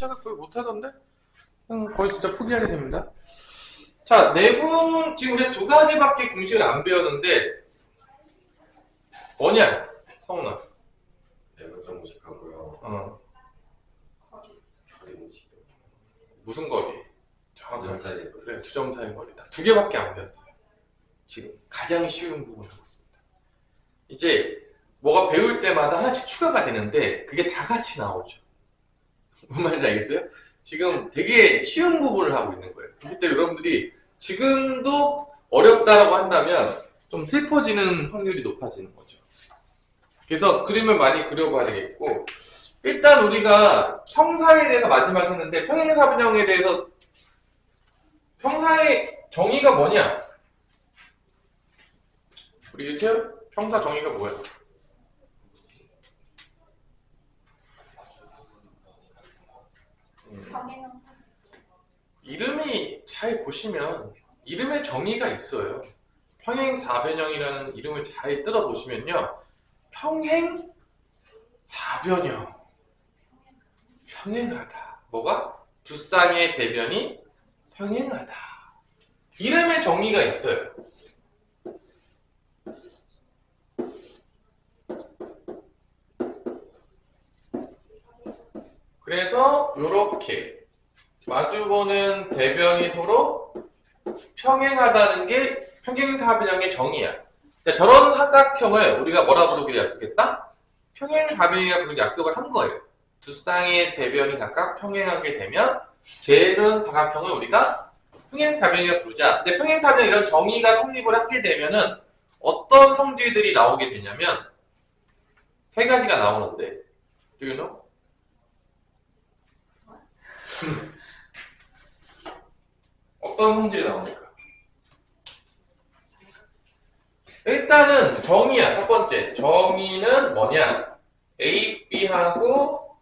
시작을 거의 못하던데? 거의 진짜 포기하게 됩니다. 자, 내분, 지금 우리 두 가지밖에 공식을 안 배웠는데, 뭐냐? 성훈아. 내분 정식하고요. 거리 공식. 무슨 거리? 정확하게. 주점 사이의 거리. 그래, 주점 사이 거리다. 두 개밖에 안 배웠어요. 지금 가장 쉬운 부분을 하고 있습니다. 이제 뭐가 배울 때마다 하나씩 추가가 되는데 그게 다 같이 나오죠. 뭔 말인지 알겠어요? 지금 되게 쉬운 부분을 하고 있는 거예요. 그렇기 때문에 여러분들이 지금도 어렵다라고 한다면 좀 슬퍼지는 확률이 높아지는 거죠. 그래서 그림을 많이 그려봐야 되겠고, 일단 우리가 평사에 대해서 마지막 했는데 평행사변형에 대해서 평사의 정의가 뭐냐? 우리 유채 평사 정의가 뭐야? 이름이 잘 보시면 이름에 정의가 있어요. 평행사변형이라는 이름을 잘 뜯어보시면요, 평행사변형, 평행하다. 뭐가? 두 쌍의 대변이 평행하다. 이름에 정의가 있어요. 그래서 요렇게 마주보는 대변이 서로 평행하다는 게 평행사변형의 정의야. 그러니까 저런 삼각형을 우리가 뭐라 부르기로 약속했다? 평행사변형이라 부르기 약속을 한 거예요. 두 쌍의 대변이 각각 평행하게 되면 되는 삼각형을 우리가 평행사변형이라 부르자. 근데 평행사변형 이런 정의가 성립을 하게 되면은 어떤 성질들이 나오게 되냐면 세 가지가 나오는데, do you know? 어떤 성질이 나옵니까? 일단은 정의야. 첫 번째 정의는 뭐냐? A, B하고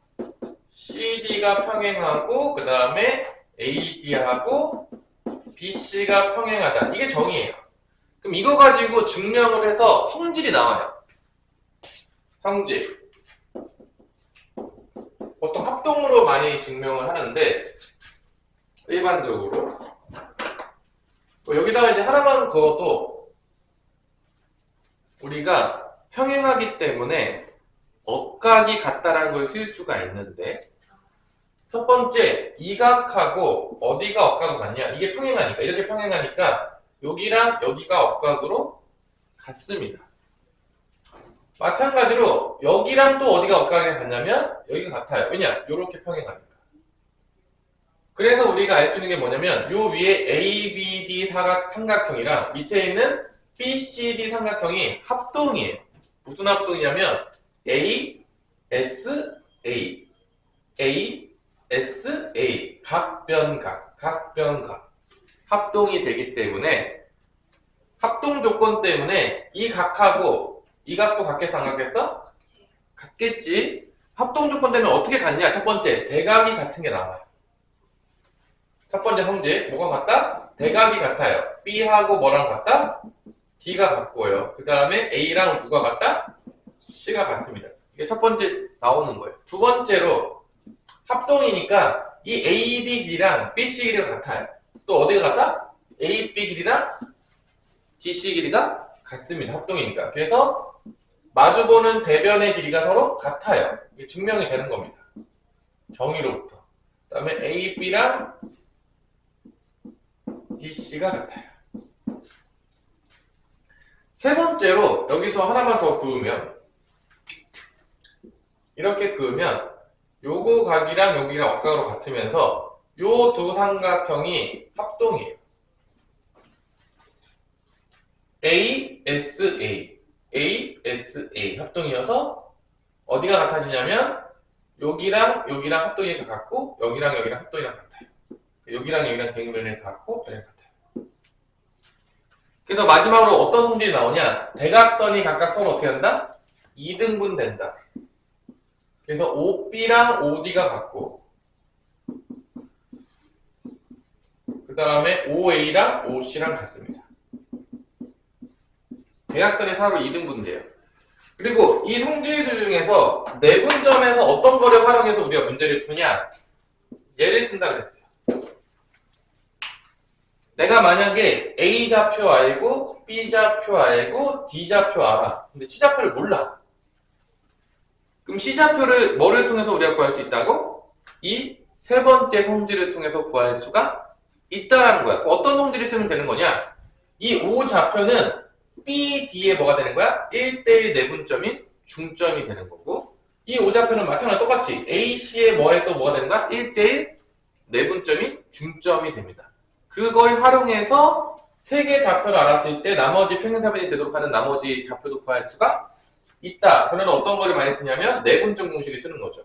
CD가 평행하고 그 다음에 AD하고 BC가 평행하다. 이게 정의예요. 그럼 이거 가지고 증명을 해서 성질이 나와요. 성질. 보통 합동으로 많이 증명을 하는데 일반적으로 여기다가 이제 하나만 그어도 우리가 평행하기 때문에 억각이 같다라는 걸 쓸 수가 있는데, 첫 번째 이 각하고 어디가 억각으로 같냐? 이게 평행하니까, 이렇게 평행하니까 여기랑 여기가 억각으로 같습니다. 마찬가지로 여기랑 또 어디가 억각이 같냐면 여기가 같아요. 왜냐? 이렇게 평행하니까. 그래서 우리가 알 수 있는 게 뭐냐면 요 위에 ABD 삼각형이랑 밑에 있는 BCD 삼각형이 합동이에요. 무슨 합동이냐면 A, S, A, A, S, A, 각변각, 각변각 합동이 되기 때문에 합동 조건 때문에 이 각하고 이 각도 같겠어 안 같겠어? 같겠지. 합동 조건 때문에 어떻게 같냐? 첫 번째 대각이 같은 게 나와요. 첫 번째 성질 뭐가 같다? 대각이 같아요. B하고 뭐랑 같다? D가 같고요. 그 다음에 A랑 누가 같다? C가 같습니다. 이게 첫 번째 나오는 거예요. 두 번째로 합동이니까 이 AD 길이랑 BC 길이가 같아요. 또 어디가 같다? AB 길이랑 DC 길이가 같습니다. 합동이니까. 그래서 마주보는 대변의 길이가 서로 같아요. 이게 증명이 되는 겁니다. 정의로부터. 그 다음에 AB랑 DC가 같아요. 세 번째로 여기서 하나만 더 그으면, 이렇게 그으면 요거 각이랑 여기랑 억각으로 같으면서 요 두 삼각형이 합동이에요. ASA, ASA 합동이어서 어디가 같아지냐면 여기랑 여기랑 합동이 같고 여기랑 여기랑 합동이랑 같아요. 여기랑 여기랑 대응면에서 같고 여기랑 같아요. 그래서 마지막으로 어떤 성질이 나오냐? 대각선이 각각 서로 어떻게 한다? 2등분 된다. 그래서 OB랑 OD가 같고 그 다음에 OA랑 OC랑 같습니다. 대각선이 서로 2등분 돼요. 그리고 이 성질들 중에서 내분점에서 어떤 거를 활용해서 우리가 문제를 푸냐? 예를 든다 그랬어요. 내가 만약에 A좌표 알고 B좌표 알고 D좌표 알아. 근데 C좌표를 몰라. 그럼 C좌표를 뭐를 통해서 우리가 구할 수 있다고? 이 세 번째 성질을 통해서 구할 수가 있다라는 거야. 그럼 어떤 성질을 쓰면 되는 거냐? 이 O좌표는 B, D에 뭐가 되는 거야? 1대1 내분점인 중점이 되는 거고, 이 O좌표는 마찬가지로 똑같이 A, C에 뭐에 또 뭐가 되는 거야? 1대1 내분점인 중점이 됩니다. 그걸 활용해서 세 개의 좌표를 알았을 때 나머지 평행사변이 되도록 하는 나머지 좌표도 구할 수가 있다. 그러면 어떤 거를 많이 쓰냐면 내분점 공식을 쓰는 거죠.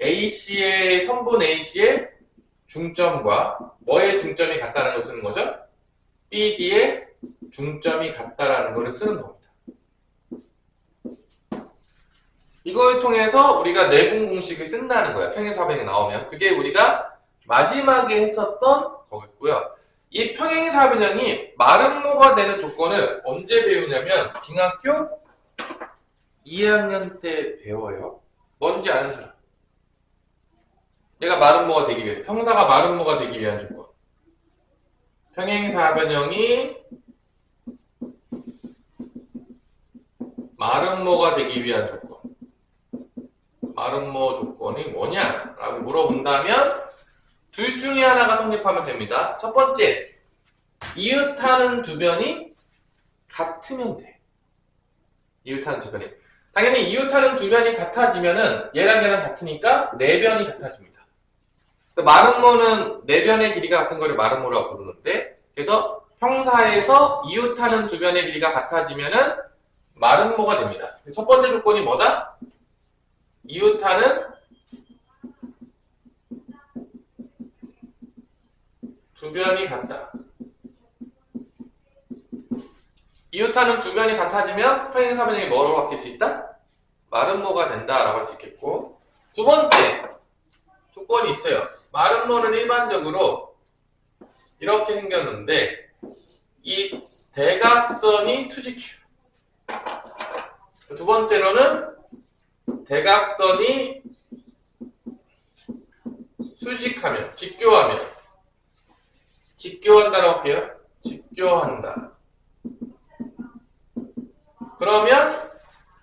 AC의 선분 AC의 중점과 뭐의 중점이 같다는 걸 쓰는 거죠. BD의 중점이 같다라는 거를 쓰는 겁니다. 이걸 통해서 우리가 내분 공식을 쓴다는 거예요. 평행사변이 나오면. 그게 우리가 마지막에 했었던 거겠고요. 이 평행사변형이 마름모가 되는 조건을 언제 배우냐면 중학교 2학년 때 배워요. 뭔지 아는 사람? 얘가 마름모가 되기 위해서, 평사가 마름모가 되기 위한 조건. 평행사변형이 마름모가 되기 위한 조건. 마름모 조건이 뭐냐? 라고 물어본다면 둘 중에 하나가 성립하면 됩니다. 첫 번째, 이웃하는 두 변이 같으면 돼. 이웃하는 두 변이. 당연히 이웃하는 두 변이 같아지면은 얘랑 얘랑 같으니까 네 변이 같아집니다. 마름모는 네 변의 길이가 같은 거를 마름모라고 부르는데, 그래서 평사에서 이웃하는 두 변의 길이가 같아지면은 마름모가 됩니다. 첫 번째 조건이 뭐다? 이웃하는 두 변이 같다. 이웃하는 두 변이 같아지면 평행사변형이 뭐로 바뀔 수 있다? 마름모가 된다라고 할 수 있겠고, 두 번째 조건이 있어요. 마름모는 일반적으로 이렇게 생겼는데 이 대각선이 수직해요. 두 번째로는 대각선이 수직하면, 직교한다라고 할게요. 직교한다. 그러면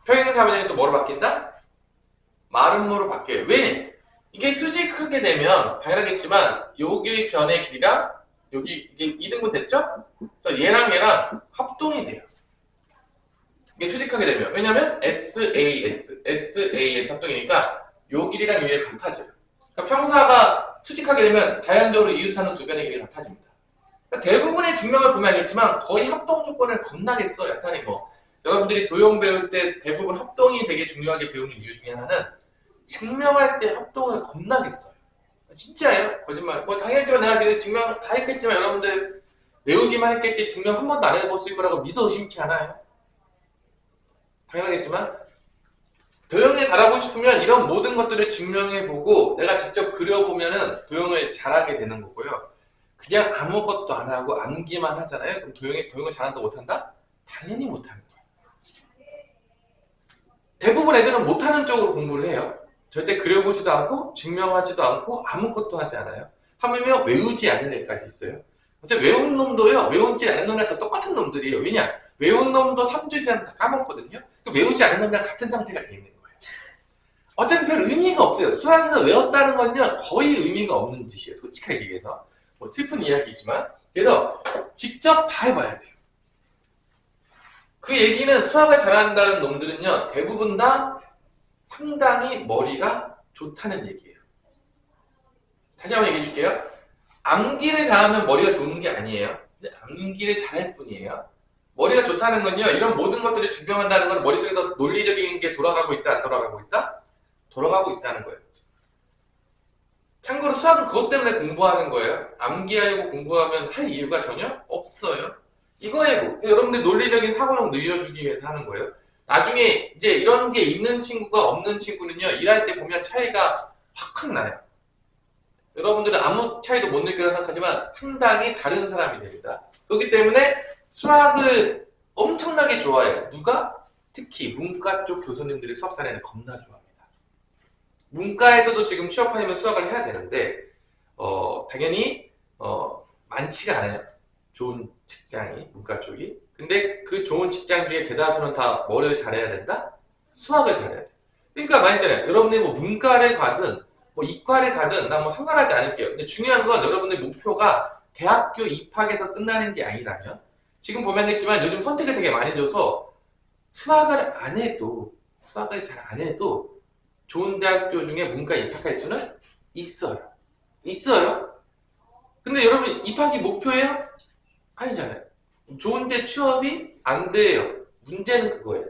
평행사변형이 또 뭐로 바뀐다? 마름모로 바뀌어요. 왜? 이게 수직하게 되면 당연하겠지만 여기 변의 길이랑 여기 이게 2등분 됐죠? 그래서 얘랑 합동이 돼요. 이게 수직하게 되면. 왜냐면 SAS 합동이니까 요 길이랑 요 길이가 같아져요. 그러니까 평사가 수직하게 되면 자연적으로 이웃하는 두 변의 길이가 같아집니다. 그러니까 대부분의 증명을 보면 알겠지만 거의 합동 조건을 겁나게 써요. 약간의 여러분들이 도형 배울 때 대부분 합동이 되게 중요하게 배우는 이유 중에 하나는 증명할 때 합동을 겁나게 써요. 진짜예요. 거짓말. 뭐 당연하지만 내가 지금 증명 다 했겠지만 여러분들 외우기만 했겠지 증명 한 번도 안 해봤을 거라고 믿어 의심치 않아요. 당연하겠지만 도형을 잘하고 싶으면 이런 모든 것들을 증명해보고 내가 직접 그려보면은 도형을 잘하게 되는 거고요. 그냥 아무것도 안 하고 암기만 하잖아요. 그럼 도형을 잘한다 못한다? 당연히 못하는 거예요. 대부분 애들은 못하는 쪽으로 공부를 해요. 절대 그려보지도 않고 증명하지도 않고 아무것도 하지 않아요. 하물며 외우지 않는 애까지 있어요. 어차피 외운 놈도요, 외우지 않는 놈이랑 다 똑같은 놈들이에요. 왜냐? 외운 놈도 3주 지나면 다 까먹거든요. 외우지 않는 놈이랑 같은 상태가 돼 있는 거예요. 어차피 별 의미가 없어요. 수학에서 외웠다는 건요, 거의 의미가 없는 짓이에요. 솔직하게 얘기해서. 뭐 슬픈 이야기지만. 그래서 직접 다 해봐야 돼요. 그 얘기는 수학을 잘한다는 놈들은요, 대부분 다 상당히 머리가 좋다는 얘기예요. 다시 한번 얘기해 줄게요. 암기를 잘하면 머리가 좋은 게 아니에요. 근데 암기를 잘할 뿐이에요. 머리가 좋다는 건요, 이런 모든 것들을 증명한다는 건 머릿속에서 논리적인 게 돌아가고 있다, 안 돌아가고 있다? 돌아가고 있다는 거예요. 참고로 수학은 그것 때문에 공부하는 거예요. 암기하려고 공부하면 할 이유가 전혀 없어요. 이거예요. 여러분들 논리적인 사고력 늘려주기 위해서 하는 거예요. 나중에 이제 이런 게 있는 친구가 없는 친구는요, 일할 때 보면 차이가 확 나요. 여러분들은 아무 차이도 못 느끼려 생각하지만 상당히 다른 사람이 됩니다. 그렇기 때문에 수학을 엄청나게 좋아해요. 누가? 특히 문과 쪽 교수님들이 수학 잘하는 겁나 좋아합니다. 문과에서도 지금 취업하려면 수학을 해야 되는데 당연히 많지가 않아요. 좋은 직장이, 문과 쪽이. 근데 그 좋은 직장 중에 대다수는 다 뭐를 잘해야 된다? 수학을 잘해야 돼. 그러니까 말했잖아요. 여러분들이 뭐 문과를 가든 뭐 이과를 가든 나 뭐 상관하지 않을게요. 근데 중요한 건 여러분들 목표가 대학교 입학에서 끝나는 게 아니라면 지금 보면 알겠지만 요즘 선택을 되게 많이 줘서 수학을 잘 안 해도 좋은 대학교 중에 문과 입학할 수는 있어요. 있어요. 근데 여러분 입학이 목표예요? 아니잖아요. 좋은데 취업이 안 돼요. 문제는 그거예요.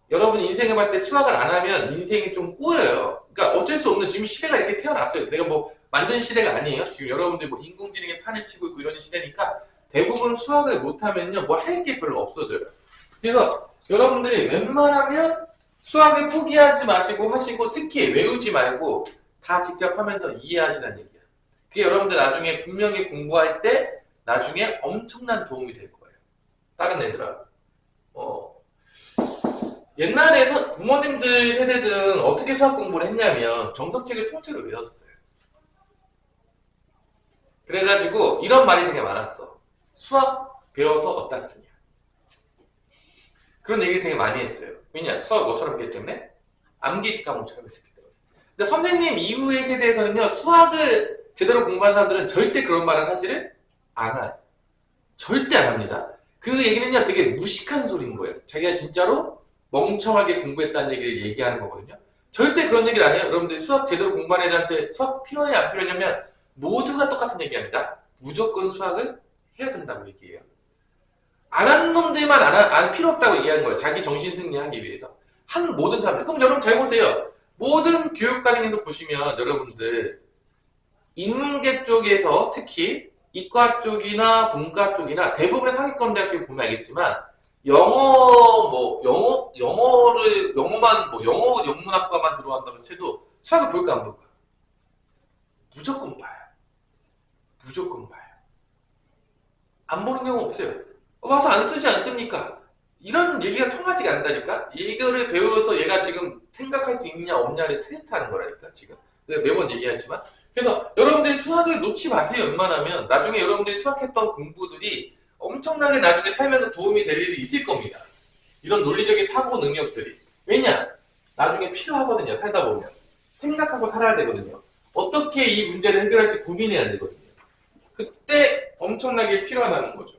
여러분 인생에 봤을 때 수학을 안 하면 인생이 좀 꼬여요. 그러니까 어쩔 수 없는 지금 시대가 이렇게 태어났어요. 내가 뭐 만든 시대가 아니에요. 지금 여러분들 뭐 인공지능에 판을 치고 있고 이런 시대니까 대부분 수학을 못하면요 뭐 할 게 별로 없어져요. 그래서 여러분들이 웬만하면 수학을 포기하지 마시고 하시고 특히 외우지 말고 다 직접 하면서 이해하시라는 얘기야. 그게 여러분들 나중에 분명히 공부할 때 나중에 엄청난 도움이 될 거예요. 다른 애들아. 옛날에 부모님들 세대들은 어떻게 수학 공부를 했냐면 정석책을 통째로 외웠어요. 그래가지고 이런 말이 되게 많았어. 수학 배워서 어디다 쓰냐. 그런 얘기를 되게 많이 했어요. 왜냐? 수학 뭐처럼 했기 때문에? 암기 과목처럼 했기 때문에. 근데 선생님 이후의 세대에서는요, 수학을 제대로 공부한 사람들은 절대 그런 말을 하지를 않아요. 절대 안 합니다. 그 얘기는요, 되게 무식한 소리인 거예요. 자기가 진짜로 멍청하게 공부했다는 얘기를 얘기하는 거거든요. 절대 그런 얘기를 안 해요. 여러분들 수학 제대로 공부한 애들한테 수학 필요해, 안 필요하냐면 모두가 똑같은 얘기합니다. 무조건 수학을 해야 된다고 얘기해요. 안 한 놈들만 안 필요 없다고 얘기하는 거예요. 자기 정신 승리하기 위해서. 한 모든 사람들. 그럼 여러분 잘 보세요. 모든 교육과정에서 보시면 여러분들 인문계 쪽에서 특히 이과 쪽이나 문과 쪽이나 대부분의 상위권 대학교 보면 알겠지만 영어 영문학과만 들어간다고 해도 수학을 볼까 안 볼까? 무조건 봐요. 무조건 봐요. 안 보는 경우 없어요. 와서 안 쓰지 않습니까? 이런 얘기가 통하지가 않다니까? 이거를 배워서 얘가 지금 생각할 수 있냐 없냐를 테스트하는 거라니까 지금. 내가 매번 얘기하지만. 그래서 여러분들이 수학을 놓지 마세요. 웬만하면 나중에 여러분들이 수학했던 공부들이 엄청나게 나중에 살면서 도움이 될 일이 있을 겁니다. 이런 논리적인 사고 능력들이. 왜냐? 나중에 필요하거든요. 살다 보면. 생각하고 살아야 되거든요. 어떻게 이 문제를 해결할지 고민해야 되거든요. 그때 엄청나게 필요하다는 거죠.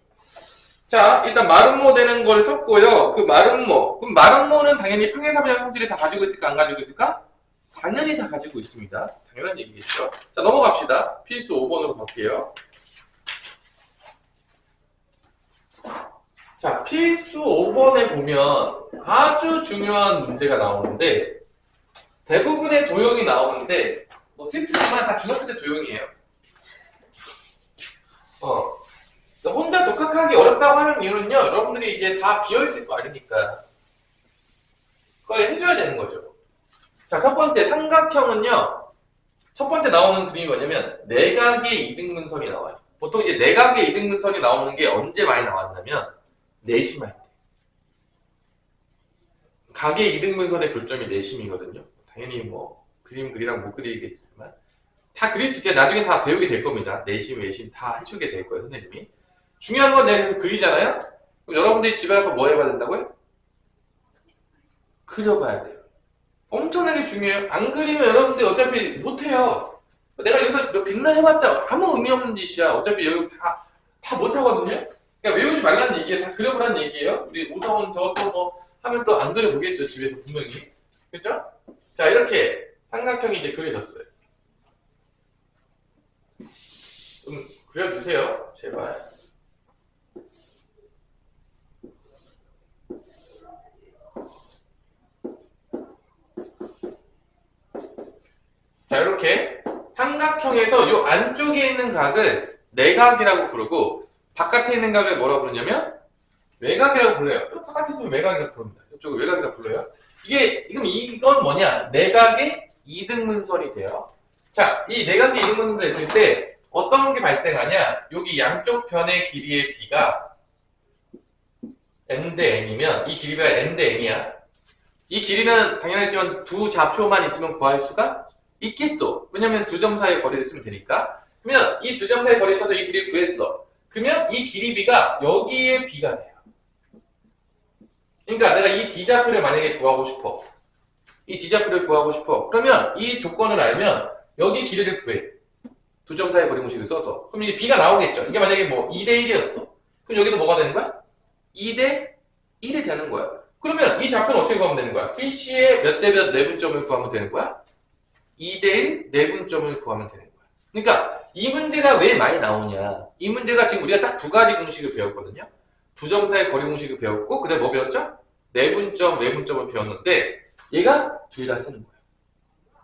자, 일단 마름모 되는 걸 썼고요. 그 마름모. 그럼 마름모는 당연히 평행사변형 성질이 다 가지고 있을까, 안 가지고 있을까? 당연히 다 가지고 있습니다. 당연한 얘기겠죠. 자, 넘어갑시다. 필수 5번으로 갈게요. 자, 필수 5번에 보면 아주 중요한 문제가 나오는데, 대부분의 도형이 나오는데, 뭐 슬프지만 다 중학교 때 도형이에요. 혼자 독학하기 어렵다고 하는 이유는요, 여러분들이 이제 다 비어있을 거 아니니까. 그걸 해줘야 되는 거죠. 자, 첫 번째, 삼각형은요, 첫 번째 나오는 그림이 뭐냐면, 내각의 이등분선이 나와요. 보통 이제 내각의 이등분선이 나오는 게 언제 많이 나왔냐면, 내심할 때. 각의 이등분선의 교점이 내심이거든요. 당연히 뭐, 그림 그리랑 못 그리겠지만, 다 그릴 수 있게 나중에 다 배우게 될 겁니다. 내심, 외심 다 해주게 될 거예요, 선생님이. 중요한 건 내가 계속 그리잖아요? 그럼 여러분들이 집에 가서 뭐 해봐야 된다고요? 그려봐야 돼요. 엄청나게 중요해요. 안 그리면 여러분들이 어차피 못해요. 내가 여기서 백날 해봤자 아무 의미 없는 짓이야. 어차피 여기 다 못하거든요? 그러니까 외우지 말라는 얘기예요. 다 그려보라는 얘기예요. 우리 오사원 저것도 뭐 하면 또 안 그려보겠죠, 집에서 분명히. 그죠? 자, 이렇게 삼각형이 이제 그려졌어요. 좀 그려주세요. 제발. 자, 이렇게 삼각형에서 요 안쪽에 있는 각을 내각이라고 부르고 바깥에 있는 각을 뭐라고 부르냐면 외각이라고 불러요. 바깥에 있으면 외각이라고 부릅니다. 이쪽을 외각이라고 불러요. 이건 뭐냐? 내각의 이등분선이 돼요. 자, 이 내각의 이등분선이 됐을 때 어떤 게 발생하냐? 여기 양쪽 변의 길이의 b가 n 대 n이면 이 길이가 n 대 n이야. 이 길이는 당연하지만 두 좌표만 있으면 구할 수가 있겠죠. 왜냐면 두 점 사이의 거리를 쓰면 되니까. 그럼 그러면 이 두 점 사이 거리 쳐서 이 길이를 구했어. 그러면 이 길이 b가 여기에 b가 돼요. 그러니까 내가 이 d좌표를 만약에 구하고 싶어. 이 d좌표를 구하고 싶어. 그러면 이 조건을 알면 여기 길이를 구해. 두 점 사이 거리 공식을 써서. 그럼 이게 b가 나오겠죠. 이게 만약에 뭐 2대 1이었어. 그럼 여기도 뭐가 되는 거야? 2대 1이 되는 거야. 그러면 이 좌표는 어떻게 구하면 되는 거야? PC의 몇 대 몇 내분점을 구하면 되는 거야? 2대 1 내분점을 구하면 되는 거야. 그러니까 이 문제가 왜 많이 나오냐? 이 문제가 지금 우리가 딱 두 가지 공식을 배웠거든요. 두 점 사이 거리 공식을 배웠고 그다음에 뭐 배웠죠? 내분점, 외분점을 배웠는데 얘가 둘 다 쓰는 거야.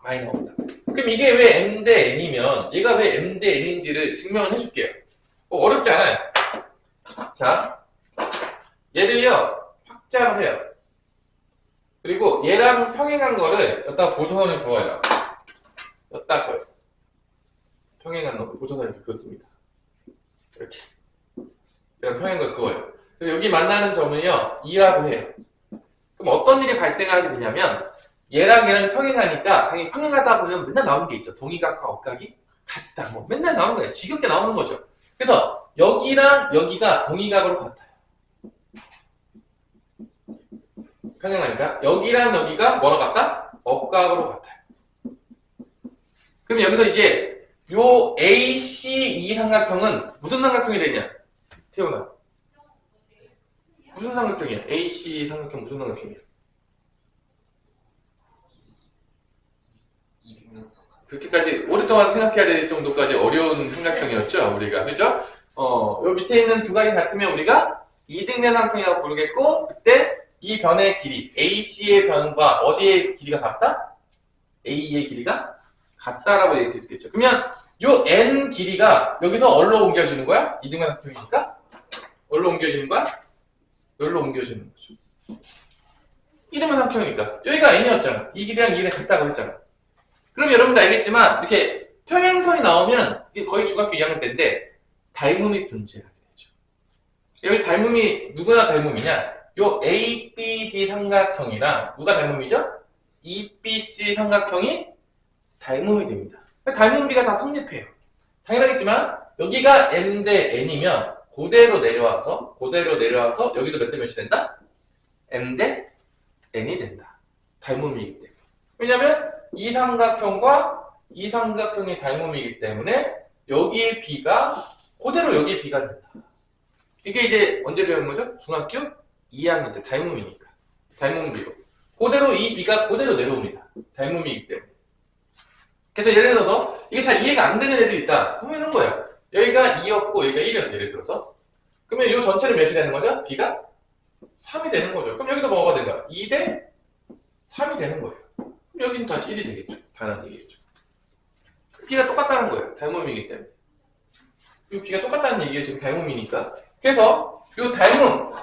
많이 나온다. 그럼 이게 왜 m 대 n이면 얘가 왜 m 대 n인지를 증명을 해줄게요. 어렵지 않아요. 자, 얘를요 확장을 해요. 그리고 얘랑 평행한 거를 여기다 보조선을 그어요. 여기다 그어요. 평행한 거 보조선을 이렇게 그었습니다. 이렇게 이런 평행한 걸 그어요. 그래서 여기 만나는 점은요 2라고 해요. 그럼 어떤 일이 발생하게 되냐면 얘랑 얘랑 평행하니까 당연히 평행하다 보면 맨날 나오는 게 있죠. 동의각과 억각이 같다. 뭐 맨날 나오는 거예요. 지겹게 나오는 거죠. 그래서 여기랑 여기가 동의각으로 같아요. 평행하니까 여기랑 여기가 뭐로 같다? 억각으로 같아요. 그럼 여기서 이제 요 ACE 삼각형은 무슨 삼각형이 되냐? 태훈아 무슨 삼각형이야? AC 삼각형 무슨 삼각형이야? 그렇게까지 오랫동안 생각해야 될 정도까지 어려운 삼각형이었죠, 우리가. 그죠? 요 밑에 있는 두 가지 같으면 우리가 이등변 삼각형이라고 부르겠고, 그때 이 변의 길이, AC의 변과 어디의 길이가 같다? A의 길이가 같다라고 얘기했겠죠. 그러면 요 N 길이가 여기서 어디로 옮겨지는 거야? 이등변 삼각형이니까? 어디로 옮겨지는 거야? 여기로 옮겨지는 거죠. 이등변 삼각형이니까. 여기가 N이었잖아. 이 길이랑 이 길이랑 같다고 했잖아. 그럼 여러분도 알겠지만 이렇게 평행선이 나오면 이게 거의 중학교 2학년 때인데 닮음이 존재하게 되죠. 여기 닮음이 누구나 닮음이냐? 요 ABD 삼각형이랑 누가 닮음이죠? EBC 삼각형이 닮음이 됩니다. 닮음비가 다 성립해요. 당연하겠지만 여기가 M 대 N이면 그대로 내려와서 여기도 몇 대 몇이 된다? M 대 N이 된다. 닮음이기 때문에. 왜냐면 이 삼각형과 이 삼각형이 닮음이기 때문에 여기에 B가 그대로 여기에 B가 된다. 이게 이제 언제 배운 거죠? 중학교 2학년 때 닮음이니까. 닮음비로. 그대로 이 B가 그대로 내려옵니다. 닮음이기 때문에. 그래서 예를 들어서 이게 잘 이해가 안 되는 애도 있다. 그러면 이런 거예요. 여기가 2였고 여기가 1이었어. 예를 들어서. 그러면 이 전체는 몇이 되는 거죠? B가 3이 되는 거죠. 그럼 여기도 뭐가 된 거야? 2 대 3이 되는 거예요. 그럼 여기는 다시 1이 되겠죠. 반환되겠죠. B가 똑같다는 거예요. 닮음이기 때문에. 이 B가 똑같다는 얘기가 지금 닮음이니까. 그래서 이 닮음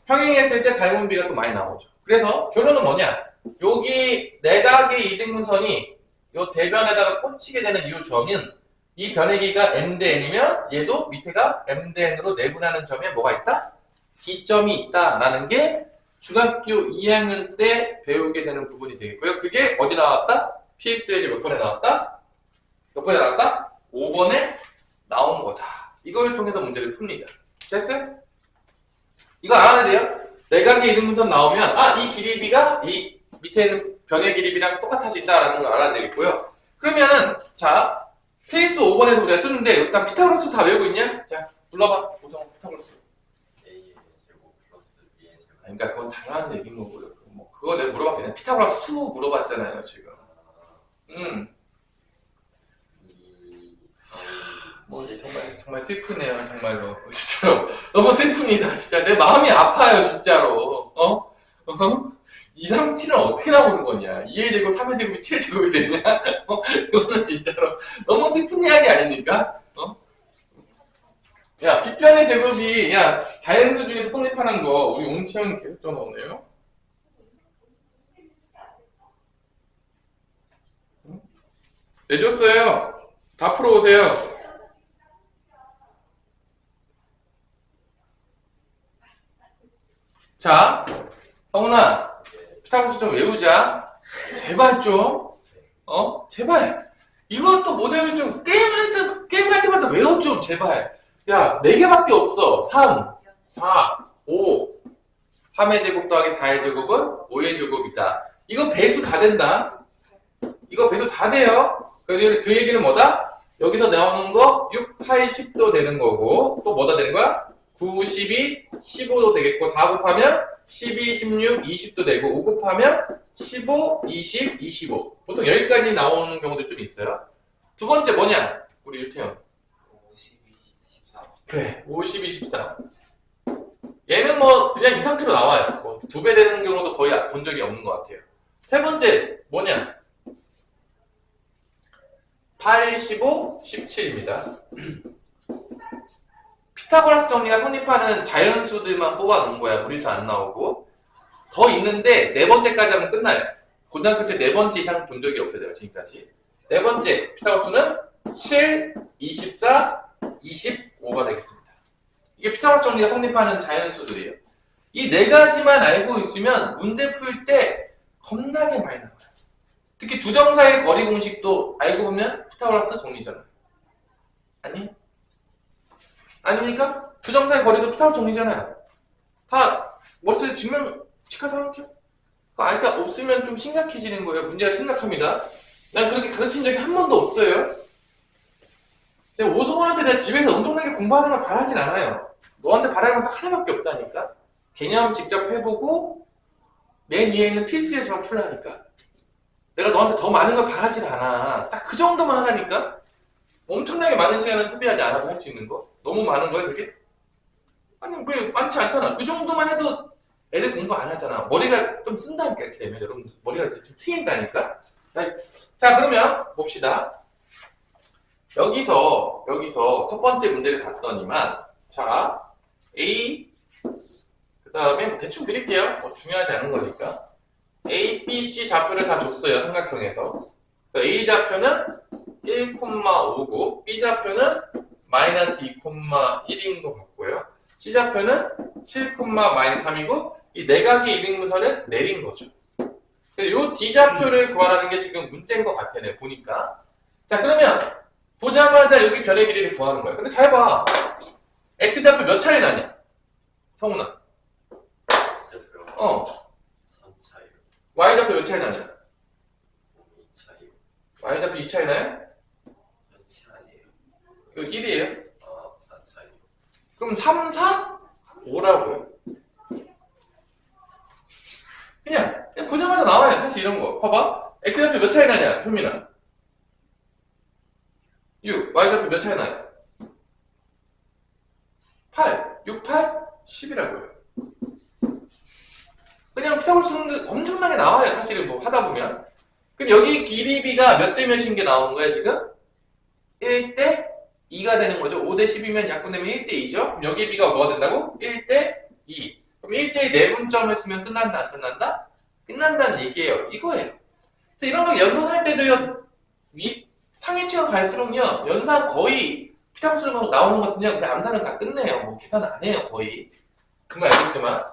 평행했을 때 닮음비가 또 많이 나오죠. 그래서 결론은 뭐냐? 여기 내각의 이등분선이 이 대변에다가 꽂히게 되는 이 점은 이 변의 길이가 M 대 N이면 얘도 밑에가 M 대 N으로 내분하는 점에 뭐가 있다? D점이 있다라는 게 중학교 2학년 때 배우게 되는 부분이 되겠고요. 그게 어디 나왔다? PX에 몇 번에 나왔다? 몇 번에 나왔다? 5번에 나온 거다. 이걸 통해서 문제를 풉니다. 됐어요? 이거 알아야 돼요? 내각의 이등분선 나오면 이 길이비가 이 밑에 있는 변의 길이비랑 똑같아진다라는 걸 알아야 되겠고요. 그러면은 자 케이스 5번에서 우리가 쓰는데 일단 피타고라스 다 외우고 있냐? 자 눌러봐. 보통 피타고라스. A의 제곱 플러스 B의 제곱. 그러니까 그건 당연한 얘기인 거고요. 뭐 그거 내가 물어봤겠네. 피타고라스 수 물어봤잖아요 지금. 뭐 정말 슬프네요 정말로. 진짜로 너무 슬픕니다. 진짜 내 마음이 아파요 진짜로. 2, 3, 7은 어떻게 나오는 거냐? 2의 제곱, 3의 제곱이 7의 제곱이 되냐? 이거는 진짜로 너무 슬픈 이야기 아닙니까? 야, 빗변의 제곱이, 야, 자연수 중에서 성립하는 거, 우리 옹치형 계속 떠나오네요? 내줬어요. 다 풀어오세요. 자, 성훈아. 피타고라스 좀 외우자. 제발 좀. 제발. 이것도 못 외우면 좀 게임할 때 외워 좀 제발. 야 4개밖에 없어. 3, 4, 5. 3의 제곱 더하기 4의 제곱은 5의 제곱이다. 이거 배수 다 된다. 이거 배수 다 돼요. 그 얘기는 뭐다? 여기서 나오는 거 6, 8, 10도 되는 거고 또 뭐다 되는 거야? 9, 12, 15도 되겠고 4 곱하면 12, 16, 20도 되고 5 곱하면 15, 20, 25. 보통 여기까지 나오는 경우도 좀 있어요. 두 번째 뭐냐? 우리 유태현. 52, 14. 그래, 50, 24. 얘는 뭐 그냥 이 상태로 나와요. 뭐 2배 되는 경우도 거의 본 적이 없는 것 같아요. 세 번째 뭐냐? 8, 15, 17입니다. 피타고라스 정리가 성립하는 자연수들만 뽑아놓은 거야. 무리수 안 나오고. 더 있는데 네 번째까지 하면 끝나요. 고등학교 때 네 번째 이상 본 적이 없어요. 내가 지금까지. 네 번째 피타고라스는 7, 24, 25가 되겠습니다. 이게 피타고라스 정리가 성립하는 자연수들이에요. 이 네 가지만 알고 있으면 문제 풀 때 겁나게 많이 나와요. 특히 두 점 사이의 거리 공식도 알고 보면 피타고라스 정리잖아요. 아니? 아닙니까? 두 점 사이의 거리도 피타고라스 정리잖아요. 다 머릿속에 증명 직화서 생각해요. 그거 알 때 없으면 좀 심각해지는 거예요. 문제가 심각합니다. 난 그렇게 가르친 적이 한 번도 없어요. 근데 오성원한테 내가 집에서 엄청나게 공부하는 걸 바라진 않아요. 너한테 바라는 건 딱 하나밖에 없다니까. 개념 직접 해보고 맨 위에 있는 필수에서만 풀라니까. 내가 너한테 더 많은 걸 바라진 않아. 딱 그 정도만 하라니까. 엄청나게 많은 시간을 소비하지 않아도 할 수 있는 거. 너무 많은 거야 그게? 아니 왜 많지 않잖아. 그 정도만 해도 애들 공부 안 하잖아. 머리가 좀 쓴다니까. 이렇게 되면 여러분 머리가 좀 트인다니까. 자 그러면 봅시다. 여기서 첫 번째 문제를 봤더니만 자 A 그 다음에 대충 드릴게요. 뭐 중요하지 않은 거니까. A, B, C 좌표를 다 줬어요. 삼각형에서. A 좌표는 1,5고 B 좌표는 마이너스 2,1인 것 같고요. C 좌표는 7,-3이고 이 내각의 이등분선은 내린 거죠. 이 D 좌표를 구하라는 게 지금 문제인 것 같아. 내가 보니까. 자 그러면 보자마자 여기 별의 길이를 구하는 거야. 근데 잘 봐. X 좌표 몇 차이 나냐? 성훈아. X표. 3 차이. Y 좌표 몇 차이 나냐? 2 차이. Y 좌표 2 차이 나요? 몇치 아니에요? 이거 1이에요? 4 차이. 그럼 3, 4, 5라고요. 그냥 보자마자 나와요. 사실 이런 거. 봐봐. X 좌표 몇 차이 나냐? 효민아. 6. Y 좌표 몇 차이 나요? 8. 6, 8, 10이라고요. 그냥 피타고라스 엄청나게 나와요. 사실은 뭐 하다 보면. 그럼 여기 길이 B가 몇 대 몇인 게 나오는 거야 지금? 1대 2가 되는 거죠. 5대 10이면 약분되면 1대 2죠. 그럼 여기 B가 뭐가 된다고? 1대 2. 그럼 1대 2 내분점을 쓰면 끝난다 안 끝난다? 끝난다는 얘기예요. 이거예요. 그래서 이런 거 연산할 때도요. 상위층 갈수록요. 연산 거의 피타고라스로 나오는 것 그냥 암산은 다 끝내요. 뭐 계산 안 해요 거의. 그건 알겠지만.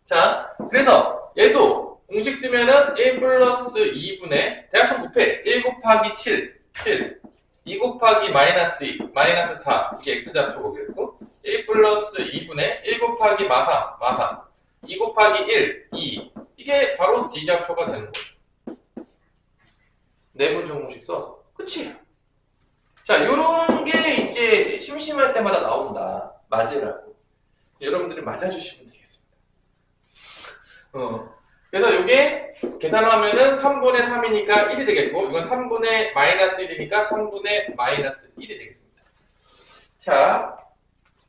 자, 그래서 얘도 공식 쓰면은 1 플러스 2분의 대각선 곱해 1 곱하기 7, 7 2 곱하기 마이너스 2, 마이너스 4 이게 X좌표 거겠고 1 플러스 2분의 1 곱하기 마삼, 마삼 2 곱하기 1, 2 이게 바로 D좌표가 되는 거죠. 내분점 공식 써서 끝이에요. 자, 요런 게 이제 심심할 때마다 나온다. 맞으라고. 여러분들이 맞아주시면 되겠습니다. 그래서 요게 계산하면은 3분의 3이니까 1이 되겠고 이건 3분의 마이너스 1이니까 3분의 마이너스 1이 되겠습니다. 자,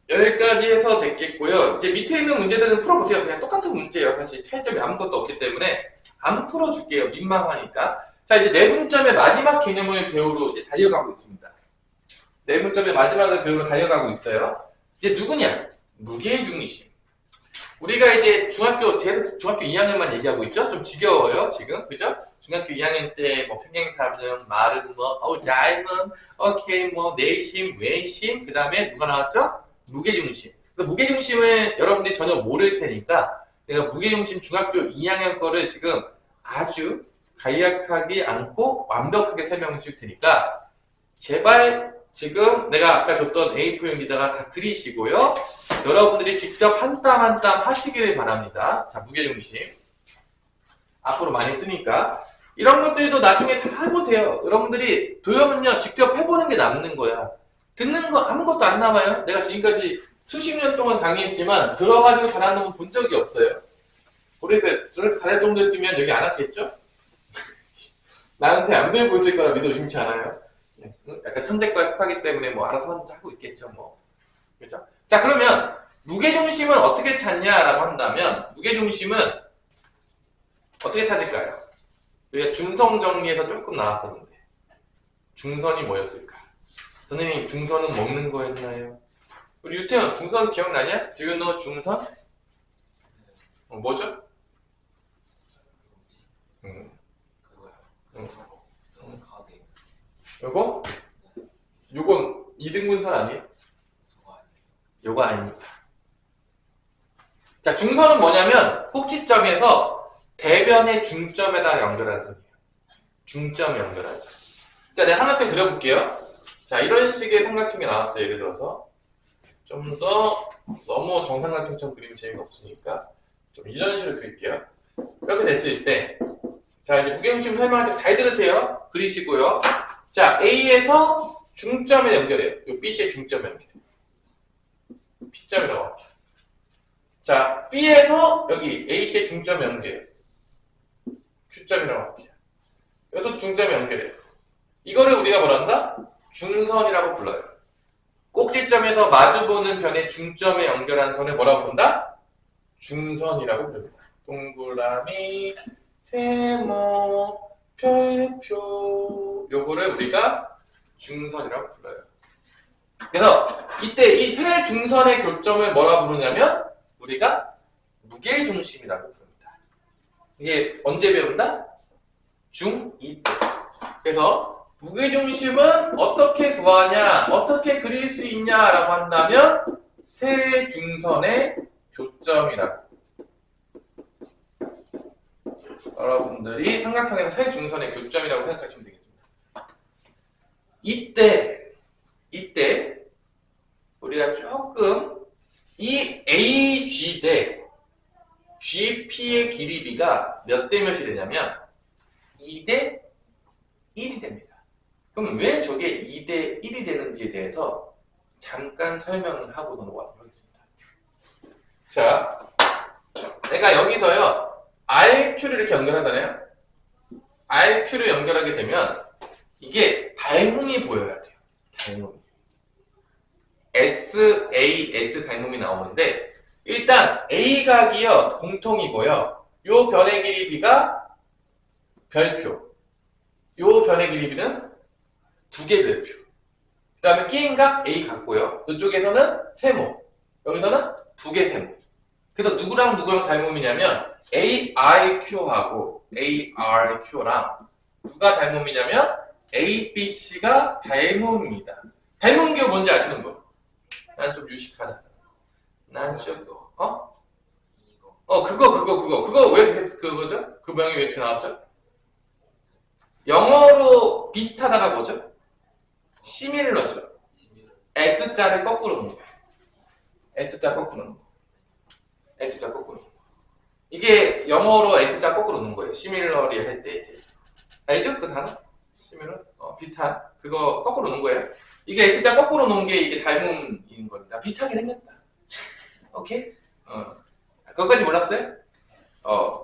여기까지 해서 됐겠고요. 이제 밑에 있는 문제들은 풀어보세요. 그냥 똑같은 문제예요. 사실 차이점이 아무것도 없기 때문에 안 풀어줄게요. 민망하니까. 자, 이제 내분점의 마지막 개념을 배우러 이제 달려가고 있습니다. 내분점의 마지막을 배우러 달려가고 있어요. 이제 누구냐? 무게중심. 우리가 이제 계속 중학교 2학년만 얘기하고 있죠? 좀 지겨워요, 지금. 그죠? 중학교 2학년 때, 뭐, 평행사변, 말은 뭐, 얇은, 오케이, 뭐, 내심, 외심, 그 다음에 누가 나왔죠? 무게중심. 무게중심을 여러분들이 전혀 모를 테니까, 내가 무게중심 중학교 2학년 거를 지금 아주 간략하게 않고 완벽하게 설명해 줄 테니까, 제발 지금 내가 아까 줬던 A4용지다가 다 그리시고요. 여러분들이 직접 한 땀 한 땀 하시기를 바랍니다. 자, 무게중심. 앞으로 많이 쓰니까. 이런 것들도 나중에 다 해보세요. 여러분들이 도형은요, 직접 해보는 게 남는 거야. 듣는 거 아무것도 안 남아요. 내가 지금까지 수십 년 동안 강의했지만 들어가지고 잘하는 분 본 적이 없어요. 우리 저렇게 잘할 정도였으면 여기 안 왔겠죠? 나한테 안 배우고 있을 거라 믿어 의심치 않아요. 약간 천재과 스파기 때문에 뭐 알아서 하고 있겠죠, 뭐. 그죠? 자, 그러면 무게중심은 어떻게 찾냐라고 한다면, 무게중심은 어떻게 찾을까요? 우리가 중성 정리에서 조금 나왔었는데, 중선이 뭐였을까? 선생님, 중선은 먹는 거였나요? 우리 유태현, 중선 기억나냐? Do you know 중선? 뭐죠? 그거요. 그거는 가드. 요거? 요건 2등분선 아니에요? 그거 아니에요. 요거 아닙니다. 자, 중선은 뭐냐면 꼭지점에서 대변의 중점에다 연결한 선이에요. 중점에 연결한 선. 자, 내가 하나 그려볼게요. 자, 이런 식의 삼각형이 나왔어요. 예를 들어서 좀 더 너무 정삼각형처럼 그리면 재미가 없으니까 좀 이런 식으로 그릴게요. 이렇게 됐을 때, 자, 이제 무게중심 설명할 때 잘 들으세요. 그리시고요. 자, A에서 중점에 연결해요. 요 BC의 중점에 연결해요. P점이라고 할게요. 자, B에서 여기 AC의 중점에 연결해요. Q점이라고 할게요. 이것도 중점에 연결해요. 이거를 우리가 뭐라 한다? 중선이라고 불러요. 꼭지점에서 마주보는 변의 중점에 연결한 선을 뭐라고 부른다? 중선이라고 부릅니다. 동그라미, 세모, 별표, 요거를 우리가 중선이라고 불러요. 그래서 이때 이 세 중선의 교점을 뭐라 부르냐면 우리가 무게중심이라고 부릅니다. 이게 언제 배운다? 중2 때. 그래서 무게중심은 어떻게 구하냐, 어떻게 그릴 수 있냐라고 한다면 세 중선의 교점이라고. 여러분들이 삼각형에서 세 중선의 교점이라고 생각하시면 되겠습니다. 이때 우리가 조금 이 AG 대 GP의 길이비가 몇 대 몇이 되냐면 2대 1이 됩니다. 그럼 왜 저게 2대 1이 되는지에 대해서 잠깐 설명을 하고 넘어가도록 하겠습니다. 자, 내가 여기서요 RQ를 이렇게 연결하잖아요. RQ를 연결하게 되면 이게 닮음이 보여야 돼요. 닮음이. SAS 닮음이 나오는데 일단 A각이요 공통이고요. 요 변의 길이 B가 별표. 요 변의 길이 B는 두 개 별표. 그 다음에 끼인각 A 같고요. 이쪽에서는 세모. 여기서는 두 개 세모. 그래서 누구랑 닮음이냐면 ARQ하고 ARQ랑 누가 닮음이냐면 ABC가 닮음입니다. 닮음이 뭔지 아시는 분? 난 좀 유식하다. 난 좀, 그거 왜 그거죠? 그 모양이 왜 이렇게 나왔죠? 영어로 비슷하다가 뭐죠? 시밀러죠. S자를 거꾸로 놓은 거예요. S자 거꾸로 놓은 거. S자 거꾸로 놓은 거. 이게 영어로 S자 거꾸로 놓은 거예요. 시밀러리 할 때 이제. 알죠? 그 단어? 시밀러? 비슷한. 그거 거꾸로 놓은 거예요. 이게 X자 거꾸로 놓은 게 이게 닮음인 겁니다. 비슷하게 생겼다. 오케이? 그것까지 몰랐어요?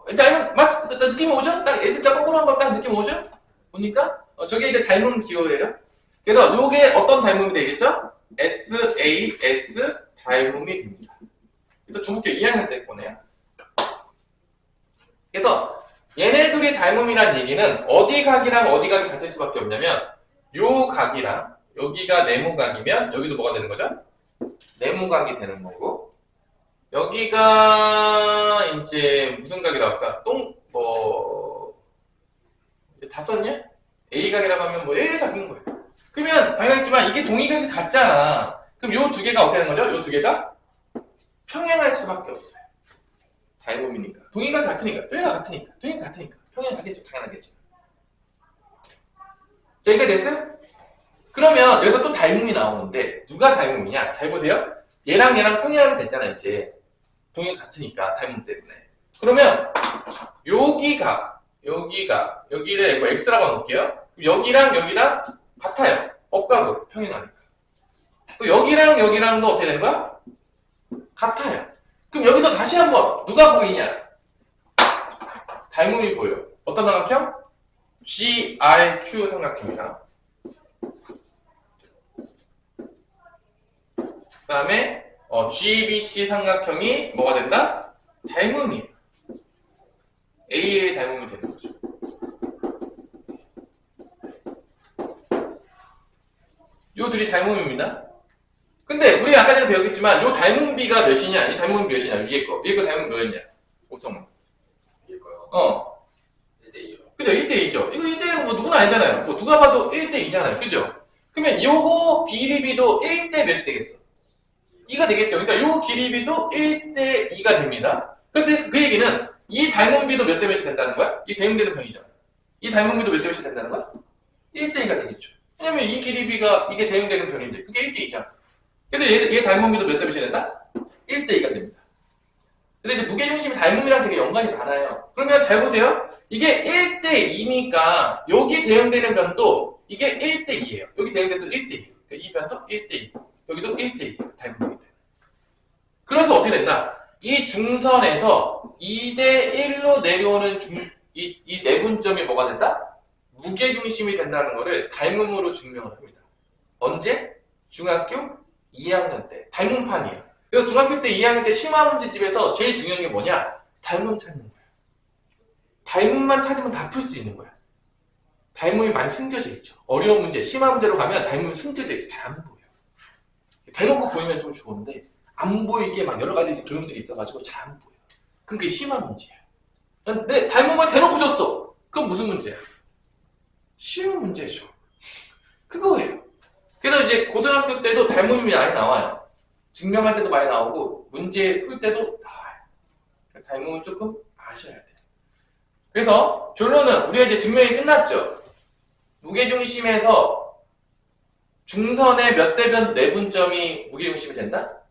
일단, 느낌이 오죠? 딱 S자 거꾸로 한 거 딱 느낌 오죠? 보니까? 저게 이제 닮음 기호예요. 그래서 요게 어떤 닮음이 되겠죠? SAS 닮음이 됩니다. 또 중학교 2학년 때 거네요. 그래서 얘네 둘이 닮음이란 얘기는 어디 각이랑 어디 각이 같을 수밖에 없냐면 요 각이랑 여기가 네모각이면 여기도 뭐가 되는 거죠? 네모각이 되는 거고 여기가 이제 무슨 각이라고 할까? 다 썼냐? A각이라고 하면 뭐 A각인 거예요. 그러면 당연하지만 이게 동의각이 같잖아. 그럼 요 두 개가 어떻게 되는 거죠? 요 두 개가 평행할 수밖에 없어요. 닮음이니까. 동의각이 같으니까. 동의가 같으니까. 평행하겠죠. 당연하겠지. 자, 이게 됐어요? 그러면 여기서 또 닮음이 나오는데 누가 닮음이냐? 잘 보세요. 얘랑 얘랑 평행하게 됐잖아 이제. 동이 같으니까 닮음 때문에. 그러면 여기를 뭐 x라고 해놓을게요. 여기랑 여기랑 같아요. 억각으로 평행하니까. 또 여기랑 여기랑도 어떻게 되는 거야? 같아요. 그럼 여기서 다시 한번 누가 보이냐? 닮음이 보여. 어떤 삼각형? GRQ 삼각형이다. 그 다음에 GBC 삼각형이 뭐가 된다? 닮음이에요. A의 닮음이 되는 거죠. 요 둘이 닮음입니다. 근데 우리 아까 전에 배웠겠지만 요 닮음비가 몇이냐? 이 닮음비 몇이냐? 위에 거 닮음 몇이냐? 5.5. 이거요 1대2요. 그죠? 1대2죠. 이거 1대1은 뭐 누구나 알잖아요. 뭐 누가 봐도 1대2잖아요. 그죠? 그러면 요거 비리비도 1대 몇이 되겠어? 2가 되겠죠. 그러니까 요 길이비도 1대2가 됩니다. 그런데 그 얘기는 이 닮음비도 몇 대 몇이 된다는 거야? 이 대응되는 편이잖아. 이 닮음비도 몇 대 몇이 된다는 거야? 1대2가 되겠죠. 왜냐면 이 길이비가 이게 대응되는 편인데 그게 1대2잖아. 근데 얘 닮음비도 몇 대 몇이 된다? 1대2가 됩니다. 근데 이제 무게중심이 닮음이랑 되게 연관이 많아요. 그러면 잘 보세요. 이게 1대2니까 여기 대응되는 변도 이게 1대2예요. 여기 대응되는 변도 1대2. 그러니까 이 변도 1대2. 여기도 1대2. 닮음이기 때문에. 그래서 어떻게 된다? 이 중선에서 2대1로 내려오는 이 내분점이 뭐가 된다? 무게중심이 된다는 것을 닮음으로 증명을 합니다. 언제? 중학교 2학년 때. 닮음판이에요. 그래서 중학교 때 2학년 때 심화 문제집에서 제일 중요한 게 뭐냐? 닮음 찾는 거야. 닮음만 찾으면 다 풀 수 있는 거야. 닮음이 많이 숨겨져 있죠. 어려운 문제, 심화 문제로 가면 닮음이 숨겨져 있어. 잘 안 보여. 대놓고 보이면 좀 좋은데 안 보이게 막 여러 가지 조형들이 있어가지고 잘 안 보여. 그럼 그게 심한 문제야. 근데 닮음을 대놓고 줬어. 그건 무슨 문제야? 쉬운 문제죠. 그거예요. 그래서 이제 고등학교 때도 닮음이 많이 나와요. 증명할 때도 많이 나오고 문제 풀 때도 나와요. 닮음은 조금 아셔야 돼요. 그래서 결론은 우리가 이제 증명이 끝났죠. 무게중심에서 중선의 몇 대변 내분점이 무게중심이 된다?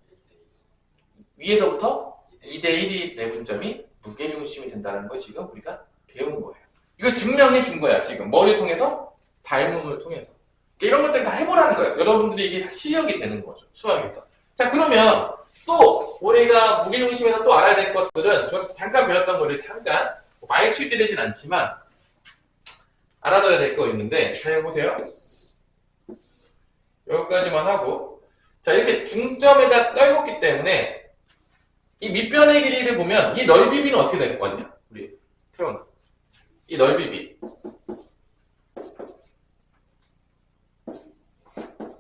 위에서부터 2대1이 내분점이 무게중심이 된다는 걸 지금 우리가 배운 거예요. 이걸 증명해 준 거야, 지금. 뭐를 통해서? 닮음을 통해서. 이런 것들 다 해보라는 거예요. 여러분들이 이게 실력이 되는 거죠, 수학에서. 자, 그러면 또 우리가 무게중심에서 또 알아야 될 것들은 잠깐 배웠던 거를 잠깐 많이 출제되진 않지만 알아둬야 될 거 있는데 잘 보세요. 여기까지만 하고, 자, 이렇게 중점에다 떨궜기 때문에 이 밑변의 길이를 보면 이 넓이비는 어떻게 될 것 같냐? 우리 태원아, 이 넓이비,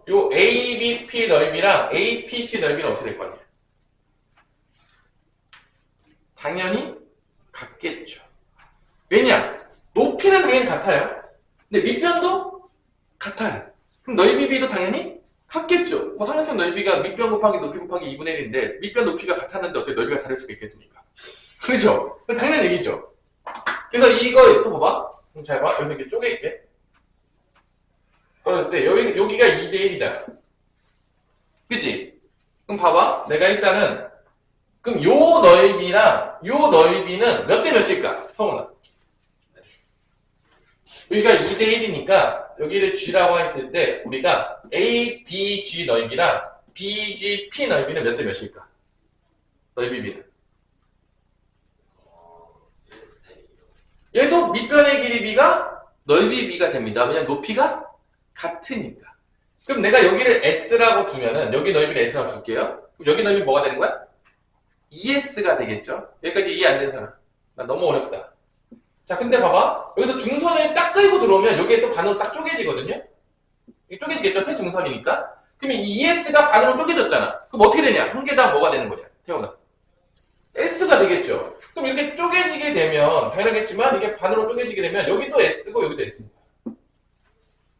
요 ABP 넓이랑 APC 넓이는 어떻게 될 것 같냐? 당연히 같겠죠. 왜냐? 높이는 당연히 같아요. 근데 밑변도 같아요. 그럼 넓이비도 당연히 같겠죠. 뭐 삼각형 넓이가 밑변 곱하기 높이 곱하기 2분의 1인데 밑변 높이가 같았는데 어떻게 넓이가 다를 수가 있겠습니까? 그죠? 당연한 얘기죠. 그래서 이거 또 봐봐. 잘 봐. 여기서 이렇게 쪼개있게. 그럴 때 여기가 2대1이잖아. 그치? 그럼 봐봐. 내가 일단은 그럼 요 넓이랑 요 넓이는 몇 대 몇일까? 성훈아. 여기가 2대1이니까 여기를 G라고 했을 때 우리가 ABG 넓이랑 BGP 넓이는 몇 대 몇일까? 넓이비는. 얘도 밑변의 길이비가 넓이비가 됩니다. 왜냐면 높이가 같으니까. 그럼 내가 여기를 S라고 두면은 여기 넓이를 S라고 줄게요. 그럼 여기 넓이 뭐가 되는 거야? ES가 되겠죠? 여기까지 이해 안 되는 사람. 나 너무 어렵다. 자, 근데 봐봐. 여기서 중선을 딱 끌고 들어오면 여기에 또 반으로 딱 쪼개지거든요? 이게 쪼개지겠죠? 세 중선이니까. 그러면 이 ES가 반으로 쪼개졌잖아. 그럼 어떻게 되냐? 한 개당 뭐가 되는 거냐? 태훈아. S가 되겠죠? 그럼 이렇게 쪼개지게 되면, 당연하겠지만, 이게 반으로 쪼개지게 되면, 여기도 S고, 여기도 S입니다.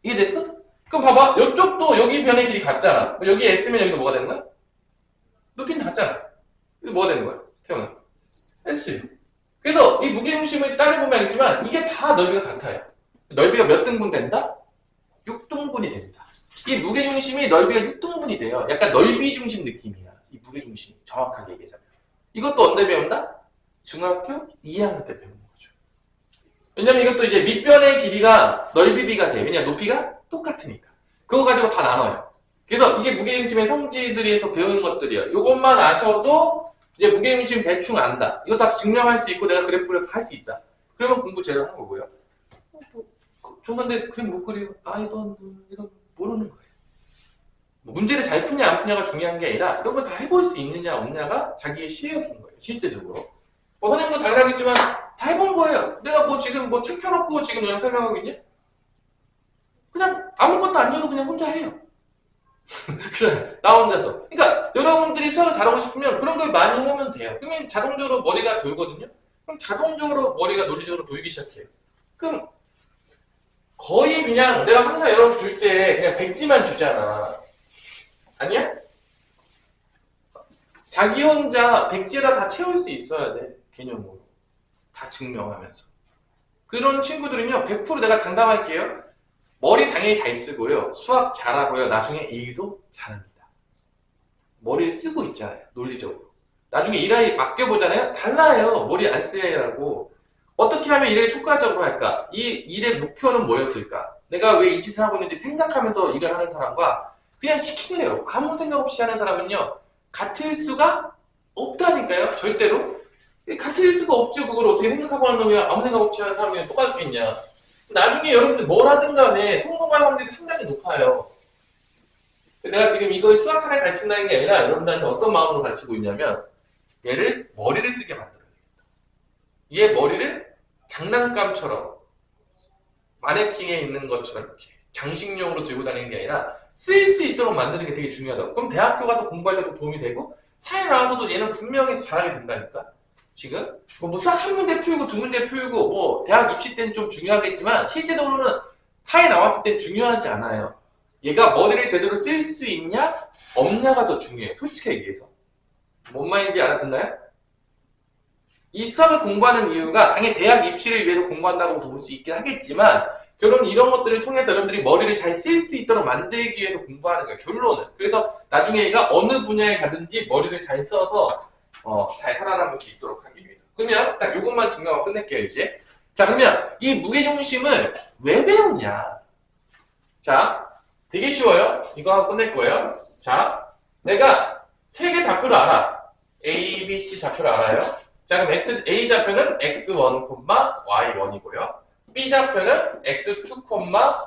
이해됐어? 그럼 봐봐. 이쪽도 여기 변의 길이 같잖아. 여기 S면 여기도 뭐가 되는 거야? 높이는 같잖아. 이거 뭐가 되는 거야? 태훈아. S. 그래서 이 무게중심을 따져보면 알겠지만 이게 다 넓이가 같아요. 넓이가 몇 등분 된다? 6등분이 된다. 이 무게중심이 넓이가 6등분이 돼요. 약간 넓이 중심 느낌이야. 이 무게중심이 정확하게 얘기하자면. 이것도 언제 배운다? 중학교 2학년 때 배우는 거죠. 왜냐면 이것도 이제 밑변의 길이가 넓이비가 돼. 왜냐 높이가 똑같으니까. 그거 가지고 다 나눠요. 그래서 이게 무게중심의 성질들에서 배우는 것들이에요. 이것만 아셔도 이제 무게중심 대충 안다. 이거 다 증명할 수 있고 내가 그래프를 할 수 있다. 그러면 공부 제대로 한 거고요. 좋은데 그림 못 그려요. 이런 모르는 거예요. 문제를 잘 푸냐 안 푸냐가 중요한 게 아니라 이런 거 다 해볼 수 있느냐 없냐가 자기의 실력인 거예요. 실제적으로. 선생님도 당연하겠지만 다 해본 거예요. 내가 뭐 지금 뭐 책 펴놓고 지금 너랑 설명하고 있냐? 그냥 아무것도 안 줘도 그냥 혼자 해요. 그래, 나 혼자서. 그러니까 여러분들이 수학을 잘하고 싶으면 그런 걸 많이 하면 돼요. 그러면 자동적으로 머리가 돌거든요. 그럼 자동적으로 머리가 논리적으로 돌기 시작해요. 그럼 거의 그냥 내가 항상 여러분 줄 때 그냥 백지만 주잖아. 아니야? 자기 혼자 백지에다 다 채울 수 있어야 돼. 개념으로. 다 증명하면서. 그런 친구들은요, 100% 내가 장담할게요. 머리 당연히 잘 쓰고요. 수학 잘하고요. 나중에 일도 잘합니다. 머리를 쓰고 있잖아요. 논리적으로. 나중에 일에 맡겨보잖아요. 달라요. 머리 안 쓰야라고. 어떻게 하면 일을 효과적으로 할까? 이 일의 목표는 뭐였을까? 내가 왜 이 짓을 하고 있는지 생각하면서 일을 하는 사람과 그냥 시키래요. 아무 생각 없이 하는 사람은요. 같을 수가 없다니까요. 절대로. 같을 수가 없죠. 그걸 어떻게 생각하고 하는 놈이야. 아무 생각 없이 하는 사람이 똑같겠냐. 나중에 여러분들 뭘 하든 간에 성공할 확률이 상당히 높아요. 내가 지금 이걸 수학 하나 가르친다는 게 아니라 여러분들한테 어떤 마음으로 가르치고 있냐면 얘를 머리를 쓰게 만들어요. 얘 머리를 장난감처럼 마네킹에 있는 것처럼 이렇게 장식용으로 들고 다니는 게 아니라 쓰일 수 있도록 만드는 게 되게 중요하다고. 그럼 대학교 가서 공부할 때도 도움이 되고 사회 나와서도 얘는 분명히 잘하게 된다니까. 지금 뭐 수학 한 문제 풀고 두 문제 풀고 뭐 대학 입시 때는 좀 중요하겠지만 실제적으로는 사회 나왔을 땐 중요하지 않아요. 얘가 머리를 제대로 쓸 수 있냐 없냐가 더 중요해요. 솔직하게 얘기해서. 뭔 말인지 알아듣나요? 이 수학을 공부하는 이유가 당연히 대학 입시를 위해서 공부한다고 볼 수 있긴 하겠지만 결론은 이런 것들을 통해서 여러분들이 머리를 잘 쓸 수 있도록 만들기 위해서 공부하는 거예요. 결론은. 그래서 나중에 얘가 어느 분야에 가든지 머리를 잘 써서 잘 살아남을 수 있도록 하기 위해서. 그러면 딱 이것만 증명하고 끝낼게요, 이제. 자, 그러면 이 무게중심을 왜 배우냐? 자, 되게 쉬워요. 이거 하고 끝낼 거예요. 자, 내가 세 개 좌표를 알아. A, B, C 좌표를 알아요. 자, 그럼 A 좌표는 x1, y1이고요. B 좌표는 x2,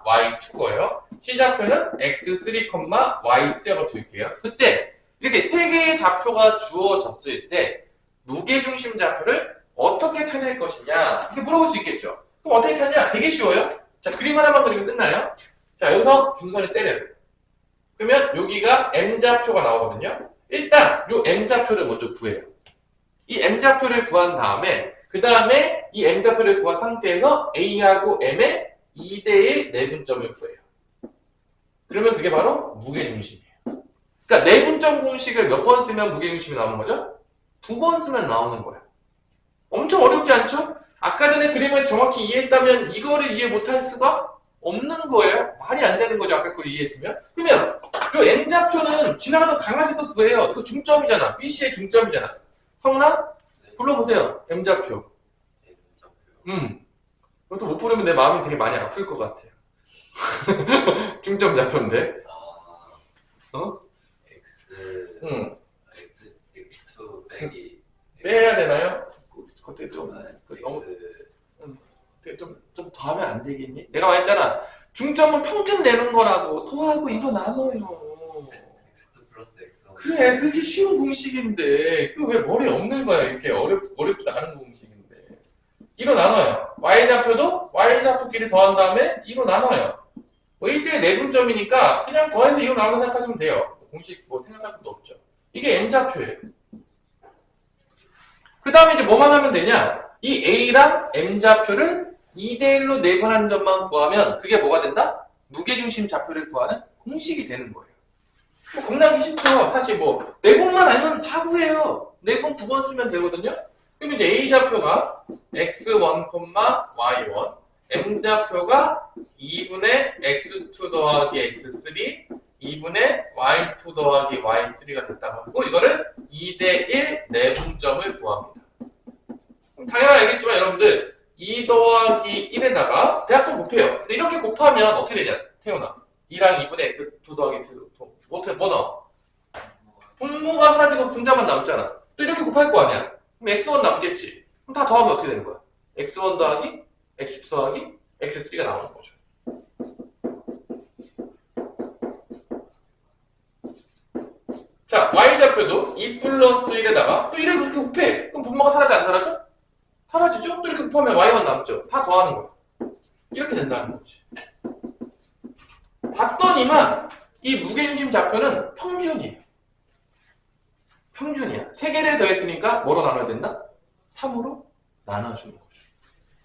y2고요. C 좌표는 x3, y3라고 줄게요. 그때 이렇게 세 개의 좌표가 주어졌을 때 무게중심 좌표를 어떻게 찾을 것이냐 이렇게 물어볼 수 있겠죠. 그럼 어떻게 찾냐? 되게 쉬워요. 자, 그림 하나만 그리면 끝나요. 자, 여기서 중선을 때려요. 그러면 여기가 M좌표가 나오거든요. 일단 요 M좌표를 먼저 구해요. 이 M좌표를 구한 다음에 그 다음에 이 M좌표를 구한 상태에서 A하고 M의 2대1 내분점을 구해요. 그러면 그게 바로 무게중심이에요. 그러니까 내분점 공식을 몇 번 쓰면 무게중심이 나오는 거죠? 2번 쓰면 나오는 거예요. 엄청 어렵지 않죠? 아까 전에 그림을 정확히 이해했다면 이거를 이해 못할 수가 없는 거예요. 말이 안 되는 거죠. 아까 그걸 이해했으면. 그러면 이 M좌표는 지나가는 강아지도 구해요. 그 중점이잖아. BC의 중점이잖아. 성나? 불러보세요. M좌표. 이것도 못 부르면 내 마음이 되게 많이 아플 것 같아요. 중점 좌표인데. x2 빼기 빼야 되나요? 그때 좀 너무 좀 더 하면 안 되겠니? 내가 말했잖아. 중점은 평균 내는 거라고. 더하고 이거 나눠요. x2 플러스 x1 그래, 그렇게 쉬운 공식인데 그 왜 머리에 없는 거야? 이렇게 어렵지 않은 공식인데. 이로 나눠요. y좌표도 y좌표끼리 더한 다음에 이로 나눠요. 뭐 1대 내분점이니까 그냥 더해서 이로 나눠 생각하시면 돼요. 공식 뭐 생각할 것도 없죠. 이게 M좌표예요. 그 다음에 이제 뭐만 하면 되냐? 이 A랑 M좌표를 2대1로 내분하는 점만 구하면 그게 뭐가 된다? 무게중심 좌표를 구하는 공식이 되는 거예요. 뭐 겁나기 쉽죠. 사실 뭐 내분만 알면 다 구해요. 내분 2번 쓰면 되거든요. 그럼 이제 A 좌표가 x1, y1, m좌표가 2분의 x2 더하기 x3 2분의 y2 더하기 y3가 됐다고 하고 이거를 2대1 내분점을 구합니다. 당연히 알겠지만 여러분들 2 더하기 1에다가 대략 곱해요. 근데 이렇게 곱하면 어떻게 되냐 태훈아 2랑 2분의 x2 더하기 x2 어떻게 뭐 나와? 분모가 사라지고 분자만 남잖아. 또 이렇게 곱할 거 아니야. 그럼 x1 남겠지. 그럼 다 더하면 어떻게 되는 거야? x1 더하기 x2 더하기 x3가 나오는 거죠. 자, y좌표도 2 플러스 1에다가 또 1을 그렇게 곱해. 그럼 분모가 사라져 안 사라져? 사라지죠? 또 이렇게 곱하면 y만 남죠. 다 더하는 거야. 이렇게 된다는 거지. 봤더니만 이 무게중심 좌표는 평균이에요. 평균이야. 3개를 더했으니까 뭐로 나눠야 된다? 3으로 나눠주는 거죠.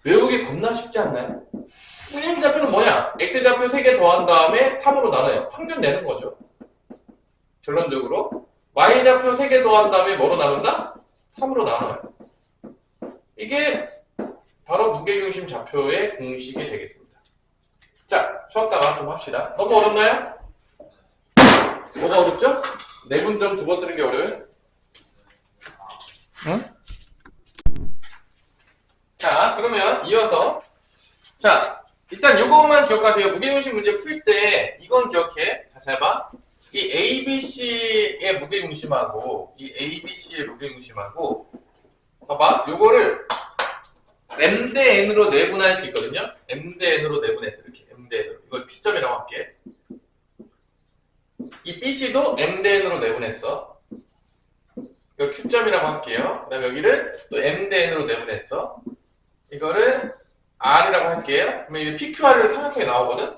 외우기 겁나 쉽지 않나요? 무게중심 좌표는 뭐냐? x좌표 3개 더한 다음에 3으로 나눠요. 평균 내는 거죠. 결론적으로 y좌표 3개 더한 다음에 뭐로 나눈다? 3으로 나눠요. 이게 바로 무게중심 좌표의 공식이 되겠습니다. 자, 쉬었다가 좀 합시다. 너무 어렵나요? 뭐가 어렵죠? 내분점 2번 쓰는 게 어려워요? 응? 자, 그러면 이어서 자, 일단 요거만 기억하세요. 무게중심 문제 풀 때 이건 기억해. 자, 잘 봐. 이 ABC의 무게중심하고 이 ABC의 무게중심하고 봐봐. 요거를 M 대 N으로 내분할 수 있거든요. M 대 N으로 내분해서 이렇게 M 대 N으로. 이걸 P점이라고 할게. 이 BC도 M 대 N으로 내분했어. 이거 Q점이라고 할게요. 그 다음에 여기를 또 M 대 N으로 내분했어. 이거를 R이라고 할게요. 그러면 이 PQR을 삼각형이 나오거든?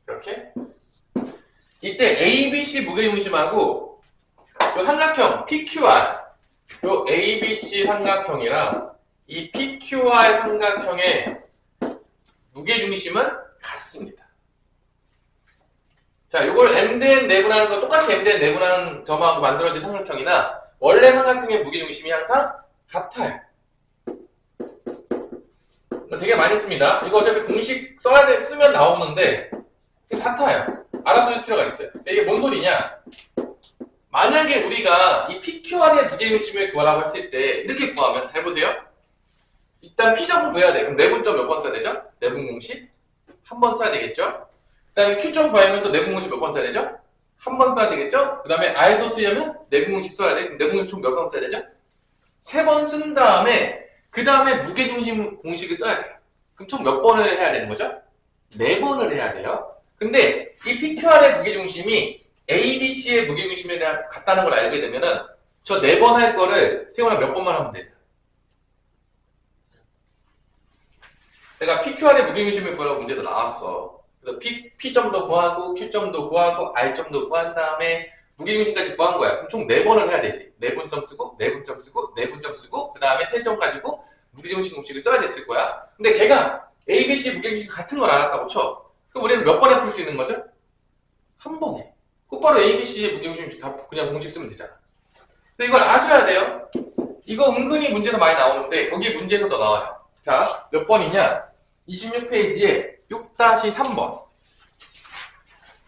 이렇게. 이때 ABC 무게중심하고 요 삼각형 PQR 요 ABC 삼각형이랑 이 PQR 삼각형의 무게중심은 같습니다. 자, 요걸 MDN 내분하는 거 똑같이 MDN 내분하는 점하고 만들어진 삼각형이나 원래 삼각형의 무게중심이 항상 같아요. 되게 많이 씁니다. 이거 어차피 공식 쓰면 나오는데 같아요. 알아둘 필요가 있어요. 이게 뭔 소리냐? 만약에 우리가 이 PQR의 무게중심을 구하라고 했을 때 이렇게 구하면 잘 보세요. 일단 P점은 구해야 돼. 그럼 내분점 몇 번 써야 되죠? 내분 공식 한 번 써야 되겠죠? 그 다음에 Q점 구하려면 또 내분 공식 몇 번 써야 되죠? 한 번 써야 되겠죠? 그 다음에 R도 쓰려면 내분 공식 써야 돼. 그럼 내분 공식 총 몇 번 써야 되죠? 3번 쓴 다음에 그 다음에 무게중심 공식을 써야 돼요. 그럼 총 몇 번을 해야 되는 거죠? 4번을 해야 돼요. 근데 이 PQR의 무게중심이 ABC의 무게중심이랑 같다는 걸 알게 되면은 저 4번 할 거를 세훈아 몇 번만 하면 돼. 내가 PQR의 무게중심을 구하라고 문제도 나왔어. 그래서 P점도 구하고 Q점도 구하고 R점도 구한 다음에 무게중심까지 구한 거야. 그럼 총 4번을 해야 되지. 4분점 쓰고 4분점 쓰고 4분점 쓰고 그 다음에 3점 가지고 무게중심 공식을 써야 됐을 거야. 근데 걔가 ABC 무게중심 같은 걸 알았다고 쳐. 그럼 우리는 몇 번에 풀 수 있는 거죠? 한 번에. 곧바로 ABC의 무게중심 다 그냥 공식 쓰면 되잖아. 근데 이걸 아셔야 돼요. 이거 은근히 문제에서 많이 나오는데 거기 문제에서도 나와요. 자, 몇 번이냐? 26페이지에 6-3번.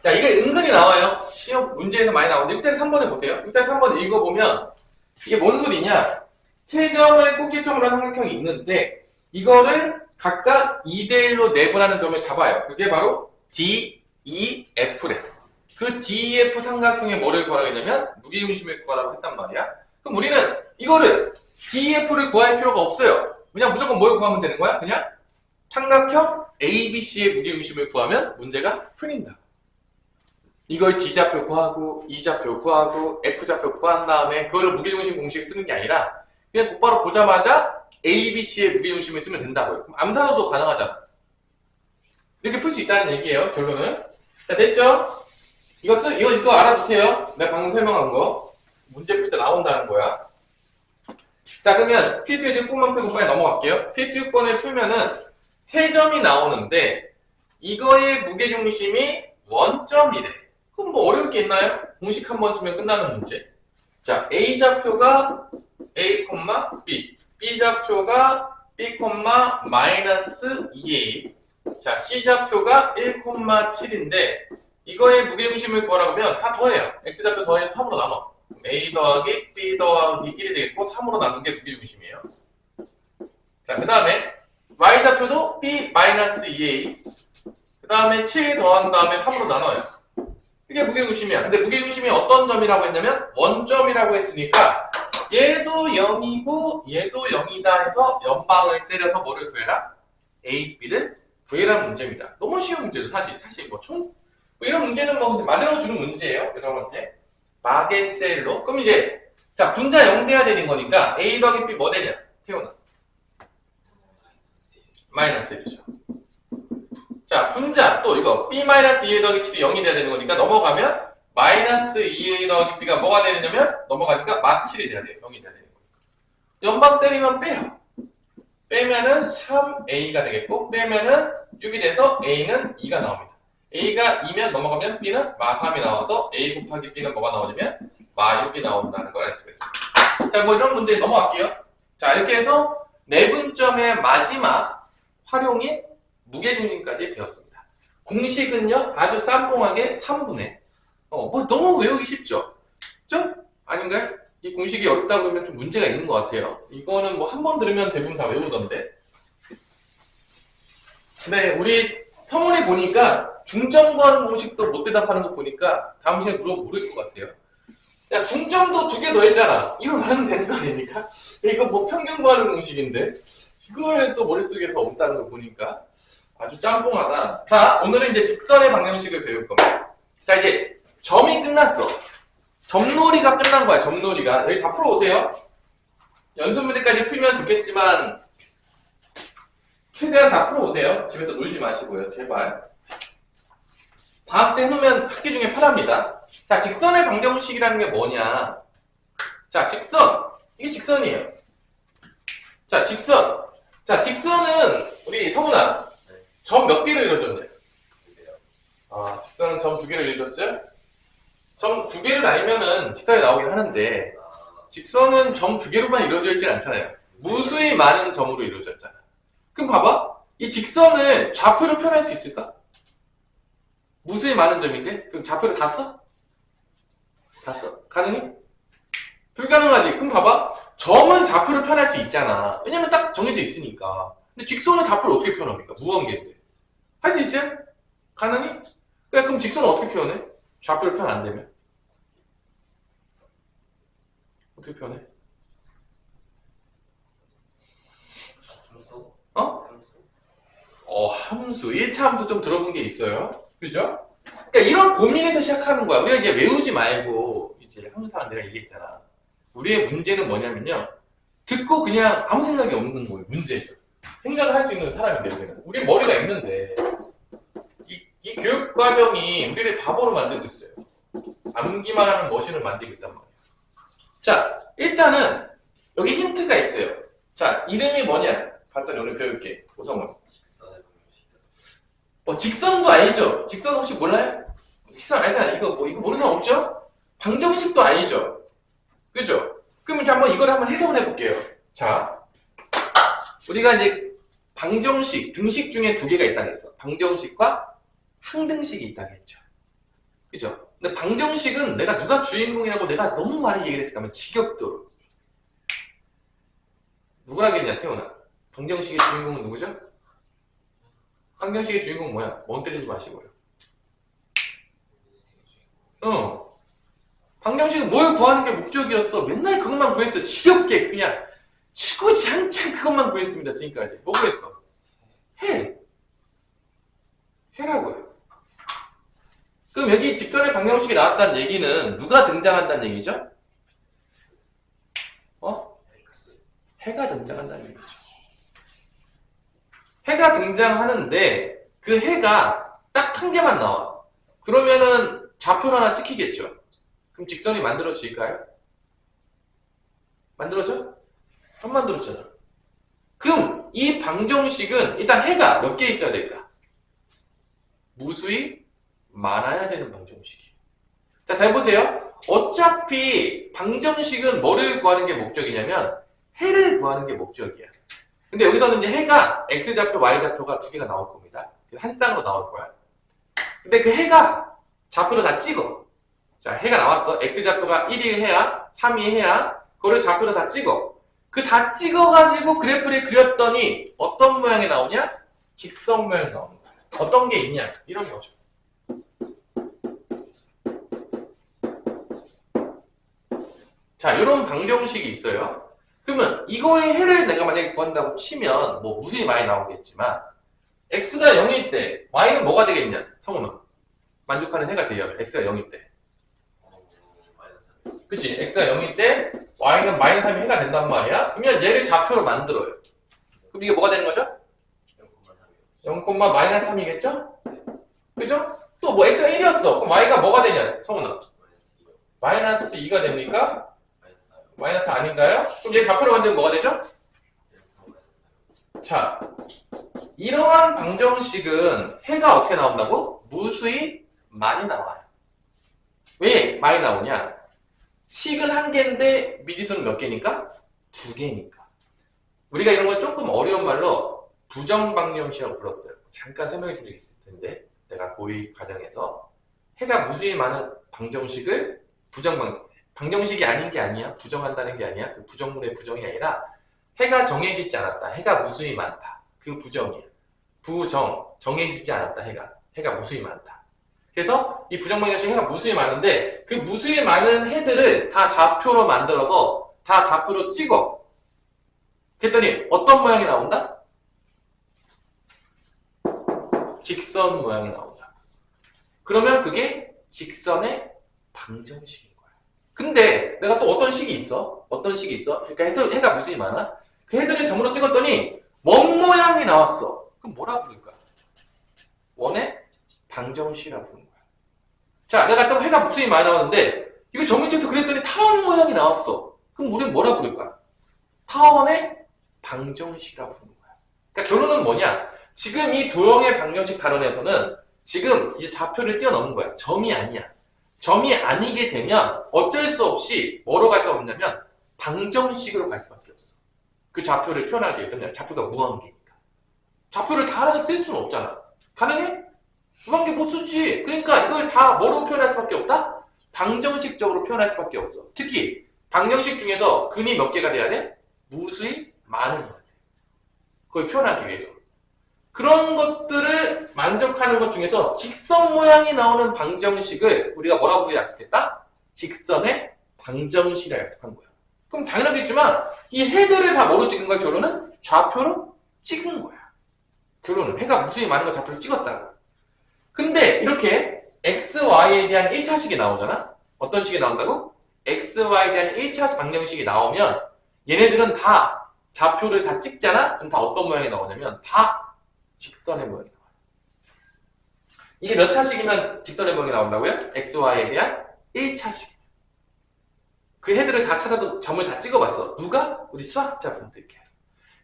자, 이게 은근히 나와요. 시험 문제에서 많이 나오는데 6-3번에 보세요. 6-3번 읽어보면 이게 뭔 소리냐? 세 점을 꼭지점으로 한 삼각형이 있는데 이거를 각각 2대1로 내분하는 점을 잡아요. 그게 바로 D, E, F래. 그 D, E, F 삼각형에 뭐를 구하라고 했냐면 무게중심을 구하라고 했단 말이야. 그럼 우리는 이거를 D, E, F를 구할 필요가 없어요. 그냥 무조건 뭘 구하면 되는 거야? 그냥 삼각형 ABC의 무게중심을 구하면 문제가 풀린다. 이걸 D좌표 구하고 E좌표 구하고 F좌표 구한 다음에 그걸로 무게중심 공식을 쓰는 게 아니라 그냥 곧바로 보자마자 ABC의 무게중심을 쓰면 된다고요. 그럼 암산호도 가능하잖아. 이렇게 풀 수 있다는 얘기예요, 결론은. 자, 됐죠? 이거 알아두세요. 내가 방금 설명한 거. 문제 풀 때 나온다는 거야. 자, 그러면 필수 6번만 풀고 빨리 넘어갈게요. 필수 6번을 풀면은 3점이 나오는데 이거의 무게중심이 원점이래. 그럼 뭐 어려울 게 있나요? 공식 한 번 쓰면 끝나는 문제. 자, A좌표가 A, B, B좌표가 B, 마이너스 2A. 자, C좌표가 1,7인데 이거의 무게중심을 구하라고 하면 다 더해요. X좌표 더해서 3으로 나눠. A 더하기 B 더하기 1이 되겠고 3으로 나눈 게 무게중심이에요. 자, 그 다음에 Y좌표도 B 마이너스 2A. 그 다음에 7 더한 다음에 3으로 나눠요. 이게 무게중심이야. 근데 무게중심이 어떤 점이라고 했냐면 원점이라고 했으니까 얘도 0이고 얘도 0이다 해서 연방을 때려서 뭐를 구해라? A, B를 구해라 문제입니다. 너무 쉬운 문제죠. 사실 뭐 이런 문제는 뭐 마지막으로 주는 문제예요. 여러분한테 마겐셀로. 그럼 이제 자 분자 0 돼야 되는 거니까 A 더하기 B 뭐 되냐? 태우나 마이너스 1이죠. 자 분자 또 이거 B 마이너스 2A 더하기 7이 0이 돼야 되는 거니까 넘어가면 마이너스 2A 더하기 B가 뭐가 되느냐면 넘어가니까 마 7이 돼야 돼요. 0이 돼야 되는 거니까. 연방 때리면 빼요. 빼면은 3A가 되겠고 빼면은 6이 돼서 A는 2가 나옵니다. A가 2면 넘어가면 B는 마 3이 나와서 A 곱하기 B는 뭐가 나오냐면 마 6이 나온다는 걸 알 수가 있습니다. 자, 뭐 이런 문제 넘어갈게요. 자, 이렇게 해서 내분점의 마지막 활용인 무게중심까지 배웠습니다. 공식은요, 아주 쌈뽕하게 3분의 뭐 너무 외우기 쉽죠? 그죠? 아닌가요? 이 공식이 어렵다 그러면 좀 문제가 있는 것 같아요. 이거는 뭐 한 번 들으면 대부분 다 외우던데. 네, 우리 서문에 보니까 중점 구하는 공식도 못 대답하는 거 보니까 다음 시간에 모를 것 같아요. 야, 중점도 2개 더 했잖아. 이거 하면 되는 거 아닙니까? 이거 뭐 평균 구하는 공식인데 이걸 또 머릿속에서 없다는 거 보니까 아주 짬뽕하다. 자, 오늘은 이제 직선의 방정식을 배울 겁니다. 자, 이제 점이 끝났어. 점놀이가 끝난 거야. 점놀이가. 여기 다 풀어오세요. 연습 문제까지 풀면 좋겠지만 최대한 다 풀어오세요. 집에서 놀지 마시고요. 제발. 방학 때 해놓으면 학기 중에 편합니다. 자, 직선의 방정식이라는 게 뭐냐. 자, 직선. 이게 직선이에요. 자, 직선. 자, 직선은 우리 성훈아. 점 몇 개로 이루어졌나요? 아, 직선은 점 2개로 이루어졌죠? 점 2개를 나누면은 직선이 나오긴 하는데 직선은 점 2개로만 이루어져 있진 않잖아요. 무수히 많은 점으로 이루어졌잖아. 그럼 봐봐. 이 직선을 좌표로 표현할 수 있을까? 무수히 많은 점인데? 그럼 좌표를 다 써? 다 써? 가능해? 불가능하지. 그럼 봐봐. 점은 좌표로 표현할 수 있잖아. 왜냐면 딱 정해져 있으니까. 근데 직선은 좌표를 어떻게 표현합니까? 무한계인데. 할 수 있어요? 가능해? 그럼 직선은 어떻게 표현해? 좌표를 표현 안 되면? 어떻게 표현해? 함수. 1차 함수 좀 들어본 게 있어요. 그죠? 그러니까 이런 고민에서 시작하는 거야. 우리가 이제 외우지 말고, 이제 항상 내가 얘기했잖아. 우리의 문제는 뭐냐면요. 듣고 그냥 아무 생각이 없는 거예요. 문제죠. 생각을 할 수 있는 사람인데, 우리는. 우리 머리가 있는데, 이 교육 과정이 우리를 바보로 만들고 있어요. 암기만 하는 머신을 만들고 있단 말이에요. 자, 일단은 여기 힌트가 있어요. 자, 이름이 뭐냐? 봤더니 오늘 배울게. 오성원. 직선의 방정식. 직선도 아니죠? 직선 혹시 몰라요? 직선 알잖아. 이거 모르는 사람 없죠? 방정식도 아니죠? 그죠? 그럼 이제 이걸 한번 해석을 해볼게요. 자, 우리가 이제 방정식, 등식 중에 2개가 있다고 했어. 방정식과 항등식이 있다고 했죠. 그죠? 근데 방정식은 내가 누가 주인공이라고 내가 너무 많이 얘기를 했을까 하면 지겹도록. 누구랑 했냐, 태훈아? 방정식의 주인공은 누구죠? 방정식의 주인공은 뭐야? 멍 때리지 마시고요. 방정식은 뭘 구하는 게 목적이었어. 맨날 그것만 구했어. 지겹게 그냥 치고장창 그것만 구했습니다. 지금까지. 뭐 구했어? 해라고요. 그럼 여기 직선의 방정식이 나왔다는 얘기는 누가 등장한다는 얘기죠? 해가 등장한다는 얘기죠. 해가 등장하는데 그 해가 딱 한 개만 나와. 그러면은 좌표를 하나 찍히겠죠. 그럼 직선이 만들어질까요? 만들어져? 안 만들어졌잖아. 그럼 이 방정식은 일단 해가 몇 개 있어야 될까? 무수히 많아야 되는 방정식이에요. 자, 잘 보세요. 어차피 방정식은 뭐를 구하는 게 목적이냐면 해를 구하는 게 목적이야. 근데 여기서는 이제 해가 x좌표, y좌표가 두 개가 나올 겁니다. 한 쌍으로 나올 거야. 근데 그 해가 좌표로 다 찍어. 자, 해가 나왔어. x좌표가 1이 해야, 3이 해야, 그거를 좌표로 다 찍어. 그 다 찍어가지고 그래프를 그렸더니 어떤 모양이 나오냐? 직선 모양이 나오는 거야. 어떤 게 있냐? 이런 거죠. 자, 이런 방정식이 있어요. 그러면 이거의 해를 내가 만약에 구한다고 치면 뭐 무수히 많이 나오겠지만 x가 0일 때 y는 뭐가 되겠냐? 성훈아. 만족하는 해가 돼요. x가 0일 때. 그치? x가 0일 때 y는 마이너스 3이 해가 된단 말이야. 그러면 얘를 좌표로 만들어요. 그럼 이게 뭐가 되는 거죠? 0, 마이너스 3이겠죠? 그죠? 또 뭐 x가 1이었어. 그럼 y가 뭐가 되냐? 성훈아. 마이너스 2가 됩니까? 마이너스 아닌가요? 그럼 얘 좌표로 만들면 뭐가 되죠? 자, 이러한 방정식은 해가 어떻게 나온다고? 무수히 많이 나와요. 왜 많이 나오냐? 식은 한 개인데 미지수는 몇 개니까? 두 개니까. 우리가 이런 걸 조금 어려운 말로 부정방정식이라고 불렀어요. 잠깐 설명해 드리겠을 텐데 내가 고2 과정에서 해가 무수히 많은 방정식을 방정식이 아닌 게 아니야. 부정한다는 게 아니야. 그 부정문의 부정이 아니라 해가 정해지지 않았다. 해가 무수히 많다. 그 부정이야. 정해지지 않았다. 해가 무수히 많다. 그래서 이 부정방정식 해가 무수히 많은데 그 무수히 많은 해들을 다 좌표로 만들어서 다 좌표로 찍어. 그랬더니 어떤 모양이 나온다? 직선 모양이 나온다. 그러면 그게 직선의 방정식인 거야. 근데 내가 또 어떤 식이 있어? 그러니까 해가 무수히 많아? 그 해들을 점으로 찍었더니 원 모양이 나왔어. 그럼 뭐라 부를까? 원의 방정식이라 부르는 거야. 자, 내가 또 해가 무수히 많이 나왔는데 이거 점을 찍어서 그랬더니 타원 모양이 나왔어. 그럼 우리는 뭐라 부를까? 타원의 방정식이라 부르는 거야. 그러니까 결론은 뭐냐? 지금 이 도형의 방정식 단원에서는 지금 이제 좌표를 뛰어넘은 거야. 점이 아니야. 점이 아니게 되면 어쩔 수 없이 뭐로 갈 수 없냐면 방정식으로 갈 수밖에 없어. 그 좌표를 표현하기 위해서는 좌표가 무한계니까. 좌표를 다 하나씩 쓸 수는 없잖아. 가능해? 무한계 못 쓰지. 그러니까 이걸 다 뭐로 표현할 수밖에 없다? 방정식적으로 표현할 수밖에 없어. 특히 방정식 중에서 근이 몇 개가 돼야 돼? 무수히 많은 거야. 그걸 표현하기 위해서. 그런 것들을 만족하는 것 중에서 직선 모양이 나오는 방정식을 우리가 뭐라고 약속했다? 직선의 방정식이라 약속한 거야. 그럼 당연하겠지만 이 해들을 다 뭐로 찍은 거야? 결론은 좌표로 찍은 거야. 결론은 해가 무수히 많은 걸 좌표로 찍었다고. 근데 이렇게 x, y에 대한 1차식이 나오잖아? 어떤 식이 나온다고? x, y에 대한 1차 방정식이 나오면 얘네들은 다 좌표를 다 찍잖아? 그럼 다 어떤 모양이 나오냐면 다 직선의 모양이 나와요. 이게 몇 차식이면 직선의 모양이 나온다고요? x, y에 대한 1차식. 그 해들을 다 찾아서 점을 다 찍어봤어. 누가? 우리 수학자분들께서.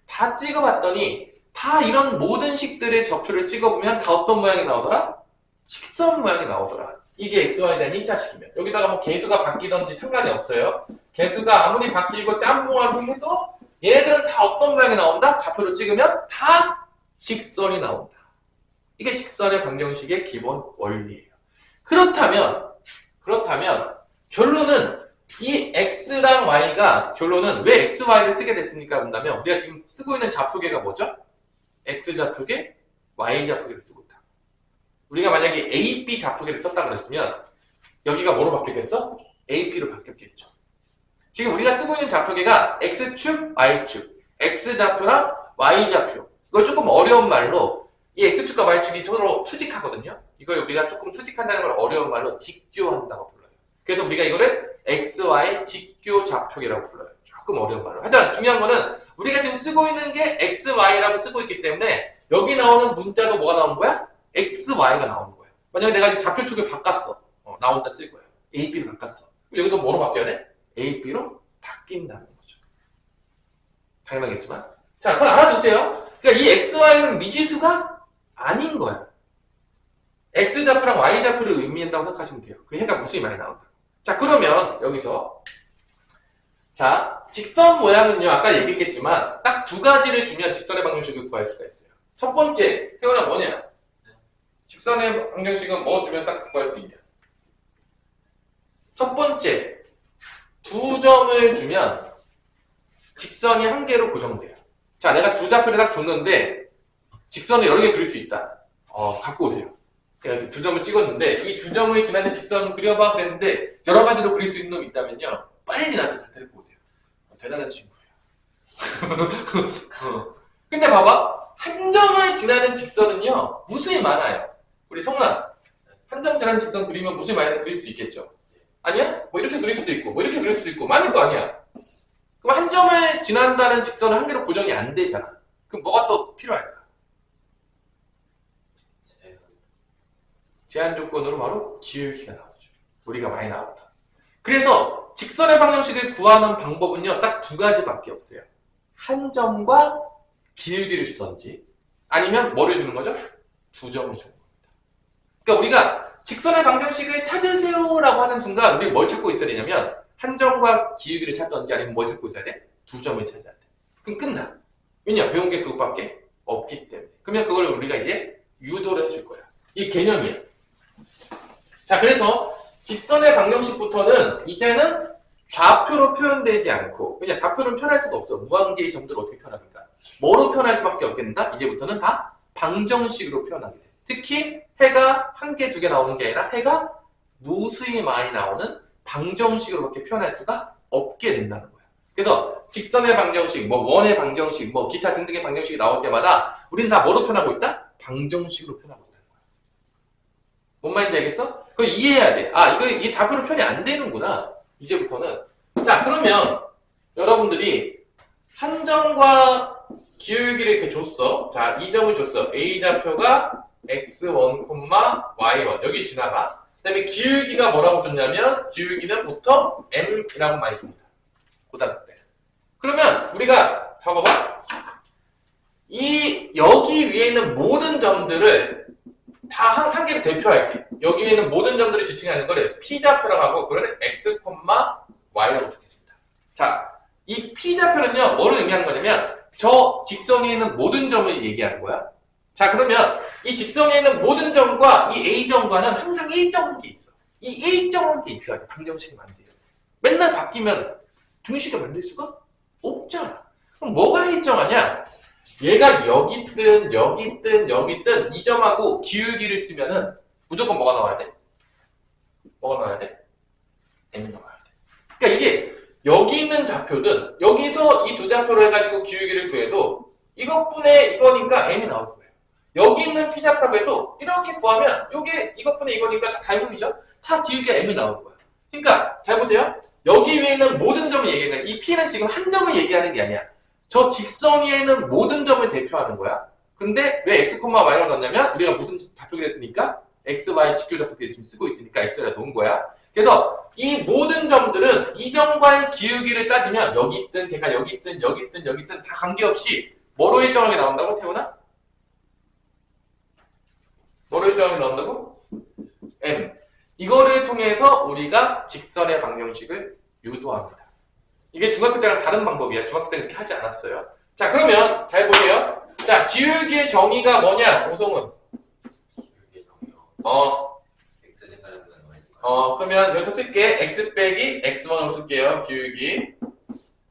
다 찍어봤더니 다 이런 모든 식들의 좌표를 찍어보면 다 어떤 모양이 나오더라? 직선 모양이 나오더라. 이게 x, y에 대한 1차식이면. 여기다가 뭐 개수가 바뀌던지 상관이 없어요. 개수가 아무리 바뀌고 짬뽕하게 해도 얘네들은 다 어떤 모양이 나온다? 좌표로 찍으면 다 직선이 나온다. 이게 직선의 방정식의 기본 원리예요. 그렇다면 결론은 이 x랑 y가 결론은 왜 x, y를 쓰게 됐습니까? 본다면 우리가 지금 쓰고 있는 좌표계가 뭐죠? x 좌표계, y 좌표계를 쓰고 있다. 우리가 만약에 a, b 좌표계를 썼다 그랬으면 여기가 뭐로 바뀌겠어? a, b로 바뀌었겠죠. 지금 우리가 쓰고 있는 좌표계가 x축, y축, x좌표랑 y좌표. 이걸 조금 어려운 말로 이 x축과 y축이 서로 수직하거든요. 이걸 우리가 조금 수직한다는 걸 어려운 말로 직교한다고 불러요. 그래서 우리가 이거를 x, y 직교 좌표계라고 불러요. 조금 어려운 말로. 하여튼 중요한 거는 우리가 지금 쓰고 있는 게 x, y라고 쓰고 있기 때문에 여기 나오는 문자도 뭐가 나오는 거야? x, y가 나오는 거야. 만약에 내가 좌표축을 바꿨어. 나 혼자 쓸 거야. a, b로 바꿨어. 그럼 여기도 뭐로 바뀌어야 돼? a, b로 바뀐다는 거죠. 당연하겠지만. 자, 그걸 알아두세요. 그러니까 이 x, y는 미지수가 아닌 거야. x좌표랑 y좌표를 의미한다고 생각하시면 돼요. 그 해가 무수히 많이 나온다. 자, 그러면 여기서 자, 직선 모양은요, 아까 얘기했겠지만, 딱 두 가지를 주면 직선의 방정식을 구할 수가 있어요. 첫 번째, 태어나 뭐냐? 직선의 방정식은 뭐 주면 딱 구할 수 있냐? 첫 번째, 두 점을 주면 직선이 한 개로 고정돼요. 자, 내가 두 좌표를 딱 줬는데, 직선을 여러 개 그릴 수 있다. 갖고 오세요. 제가 이렇게 두 점을 찍었는데, 이 두 점을 지나는 직선 그려봐 그랬는데, 여러 가지로 그릴 수 있는 놈이 있다면요, 빨리 나한테 데리고 오세요. 대단한 친구예요. 근데 봐봐. 한 점을 지나는 직선은요, 무수히 많아요. 우리 성란. 한 점 지나는 직선 그리면 무수히 많이 그릴 수 있겠죠? 아니야? 뭐 이렇게 그릴 수도 있고, 뭐 이렇게 그릴 수도 있고, 많을 거 아니야? 그럼 한 점을 지난다는 직선은 한 개로 고정이 안 되잖아. 그럼 뭐가 또 필요할까? 제한 조건으로 바로 기울기가 나오죠. 우리가 많이 나왔다. 그래서 직선의 방정식을 구하는 방법은요, 딱 두 가지밖에 없어요. 한 점과 기울기를 주던지, 아니면 뭐를 주는 거죠? 두 점을 주는 겁니다. 그러니까 우리가 직선의 방정식을 찾으세요라고 하는 순간 우리 뭘 찾고 있어야 되냐면 한 점과 기울기를 찾던지 아니면 뭘 찾고 있어야 돼? 두 점을 찾아야 돼. 그럼 끝나. 왜냐? 배운 게 그것밖에 없기 때문에. 그러면 그걸 우리가 이제 유도를 해줄 거야. 이 개념이야. 자, 그래서 직선의 방정식부터는 이제는 좌표로 표현되지 않고, 왜냐? 좌표는 표현할 수가 없어. 무한계의 점들을 어떻게 표현합니까? 뭐로 표현할 수밖에 없겠는가? 이제부터는 다 방정식으로 표현하게 돼. 특히 해가 한 개, 두 개 나오는 게 아니라 해가 무수히 많이 나오는 방정식으로밖에 표현할 수가 없게 된다는 거야. 그래서 직선의 방정식, 뭐 원의 방정식, 뭐 기타 등등의 방정식이 나올 때마다 우리는 다 뭐로 표현하고 있다? 방정식으로 표현하고 있다는 거야. 뭔 말인지 알겠어? 그거 이해해야 돼. 이게 좌표로 표현이 안 되는구나. 이제부터는. 자, 그러면 여러분들이 한 점과 기울기를 이렇게 줬어. 자, 이 점을 줬어. A좌표가 x1, y1 여기 지나가. 그 다음에 기울기가 뭐라고 줬냐면 기울기는 보통 m이라고 많이 줍니다. 고등학교 때. 그러면 우리가 잡아봐. 여기 위에 있는 모든 점들을 다 한 개를 대표할게. 여기 위에 있는 모든 점들을 지칭하는 거를 P좌표라고 하고 그거는 x, y라고 적겠습니다. 자, 이 P좌표는요, 뭐를 의미하는 거냐면 저 직선에 있는 모든 점을 얘기하는 거야. 자, 그러면 이 직선에 있는 모든 점과 이 A점과는 항상 일정한 게 있어. 이 일정한 게 있어야 돼. 방정식을 만들어. 맨날 바뀌면 등식을 만들 수가 없잖아. 그럼 뭐가 일정하냐? 얘가 여기 있든 여기 있든 여기 있든 이 점하고 기울기를 쓰면은 무조건 뭐가 나와야 돼? 뭐가 나와야 돼? m이 나와야 돼. 그러니까 이게 여기 있는 좌표든 여기서 이 두 좌표로 해가지고 기울기를 구해도 이것분의 이거니까 m이 나올 거예요. 여기 있는 P좌표라고 해도 이렇게 구하면 요게 이것분의 이거니까 다 이놈이죠? 다 기울기가 m이 나올 거야. 그러니까 잘 보세요. 여기 위에 있는 모든 점을 얘기하는 거야. 이 P는 지금 한 점을 얘기하는 게 아니야. 저 직선 위에 있는 모든 점을 대표하는 거야. 근데 왜 x, y라고 넣냐면 우리가 무슨 좌표를 했으니까 x, y 직교좌표를 지금 쓰고 있으니까 x라 놓은 거야. 그래서 이 모든 점들은 이 점과의 기울기를 따지면 여기 있든 걔가 여기 있든 여기 있든 여기 있든 다 관계없이 뭐로 일정하게 나온다고 태훈아? 뭐로 일정하게 나온다고? m. 이거를 통해서 우리가 직선의 방정식을 유도합니다. 이게 중학교 때랑 다른 방법이야. 중학교 때는 그렇게 하지 않았어요. 자, 그러면 잘 보세요. 자, 기울기의 정의가 뭐냐? 오성훈. 기울기의 정의요. x 제곱하는 y. 그러면 여기서 쓸게. x 빼기 x1으로 쓸게요. 기울기.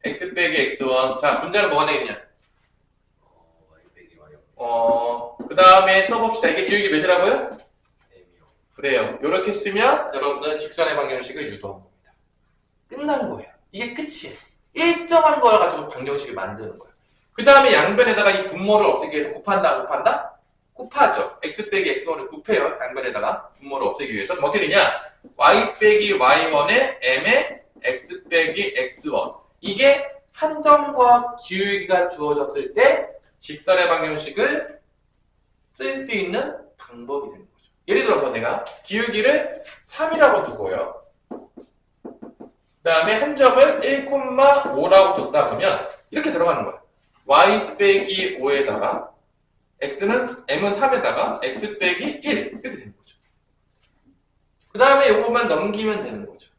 x 빼기 x1. 자, 분자는 뭐가 되겠냐? y 빼기 y. 그 다음에 써봅시다. 이게 기울기 몇이라고요? m이요. 그래요. 이렇게 쓰면 여러분들은 직선의 방정식을 유도한 겁니다. 끝난 거예요. 이게 끝이에요. 일정한 걸 가지고 방정식을 만드는 거예요. 그 다음에 양변에다가 이 분모를 없애기 위해서 곱한다? 곱하죠. x 빼기 x1을 곱해요. 양변에다가 분모를 없애기 위해서. 그럼 어떻게 되냐? y 빼기 y1에 m에 x 빼기 x1. 이게 한 점과 기울기가 주어졌을 때 직선의 방정식을 쓸 수 있는 방법이 되는 거죠. 예를 들어서 내가 기울기를 3이라고 두고요. 그 다음에 한 점을 1,5라고 뒀다 그러면 이렇게 들어가는 거야. y 빼기 5에다가 m은 3에다가 x 빼기 1 이렇게 되는 거죠. 그 다음에 이것만 넘기면 되는 거죠.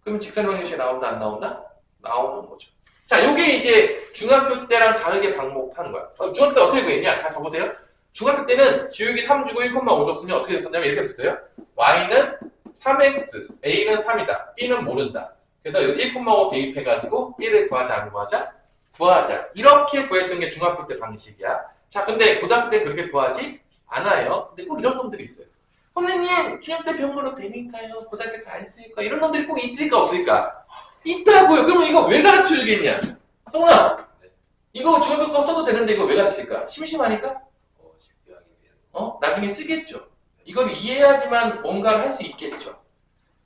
그럼 직선의 방정식이 나온다 안 나온다? 나오는 거죠. 자, 요게 이제 중학교 때랑 다르게 방법하는 거야. 중학교 때 어떻게 구했냐? 자, 저보세요. 중학교 때는 지우기 3 주고 1,5 줬으면 어떻게 됐었냐면 이렇게 했었어요. y는 3x, a는 3이다. b는 모른다. 그래서 여기 1,5 대입해가지고 b를 구하자, 안 구하자? 구하자. 이렇게 구했던 게 중학교 때 방식이야. 자, 근데 고등학교 때 그렇게 구하지 않아요. 근데 꼭 이런 놈들이 있어요. 선생님, 중학교 때 배운 걸로 되니까요. 고등학교 때 안 쓰니까. 이런 놈들이 꼭 있을까, 없을까? 있다고요. 그러면 이거 왜 가르쳐 주겠냐? 동훈아, 이거 중학교 거 써도 되는데 이거 왜 가르칠까? 심심하니까? 쉽게 하기 위해서. 나중에 쓰겠죠. 이걸 이해해야지만 뭔가를 할 수 있겠죠.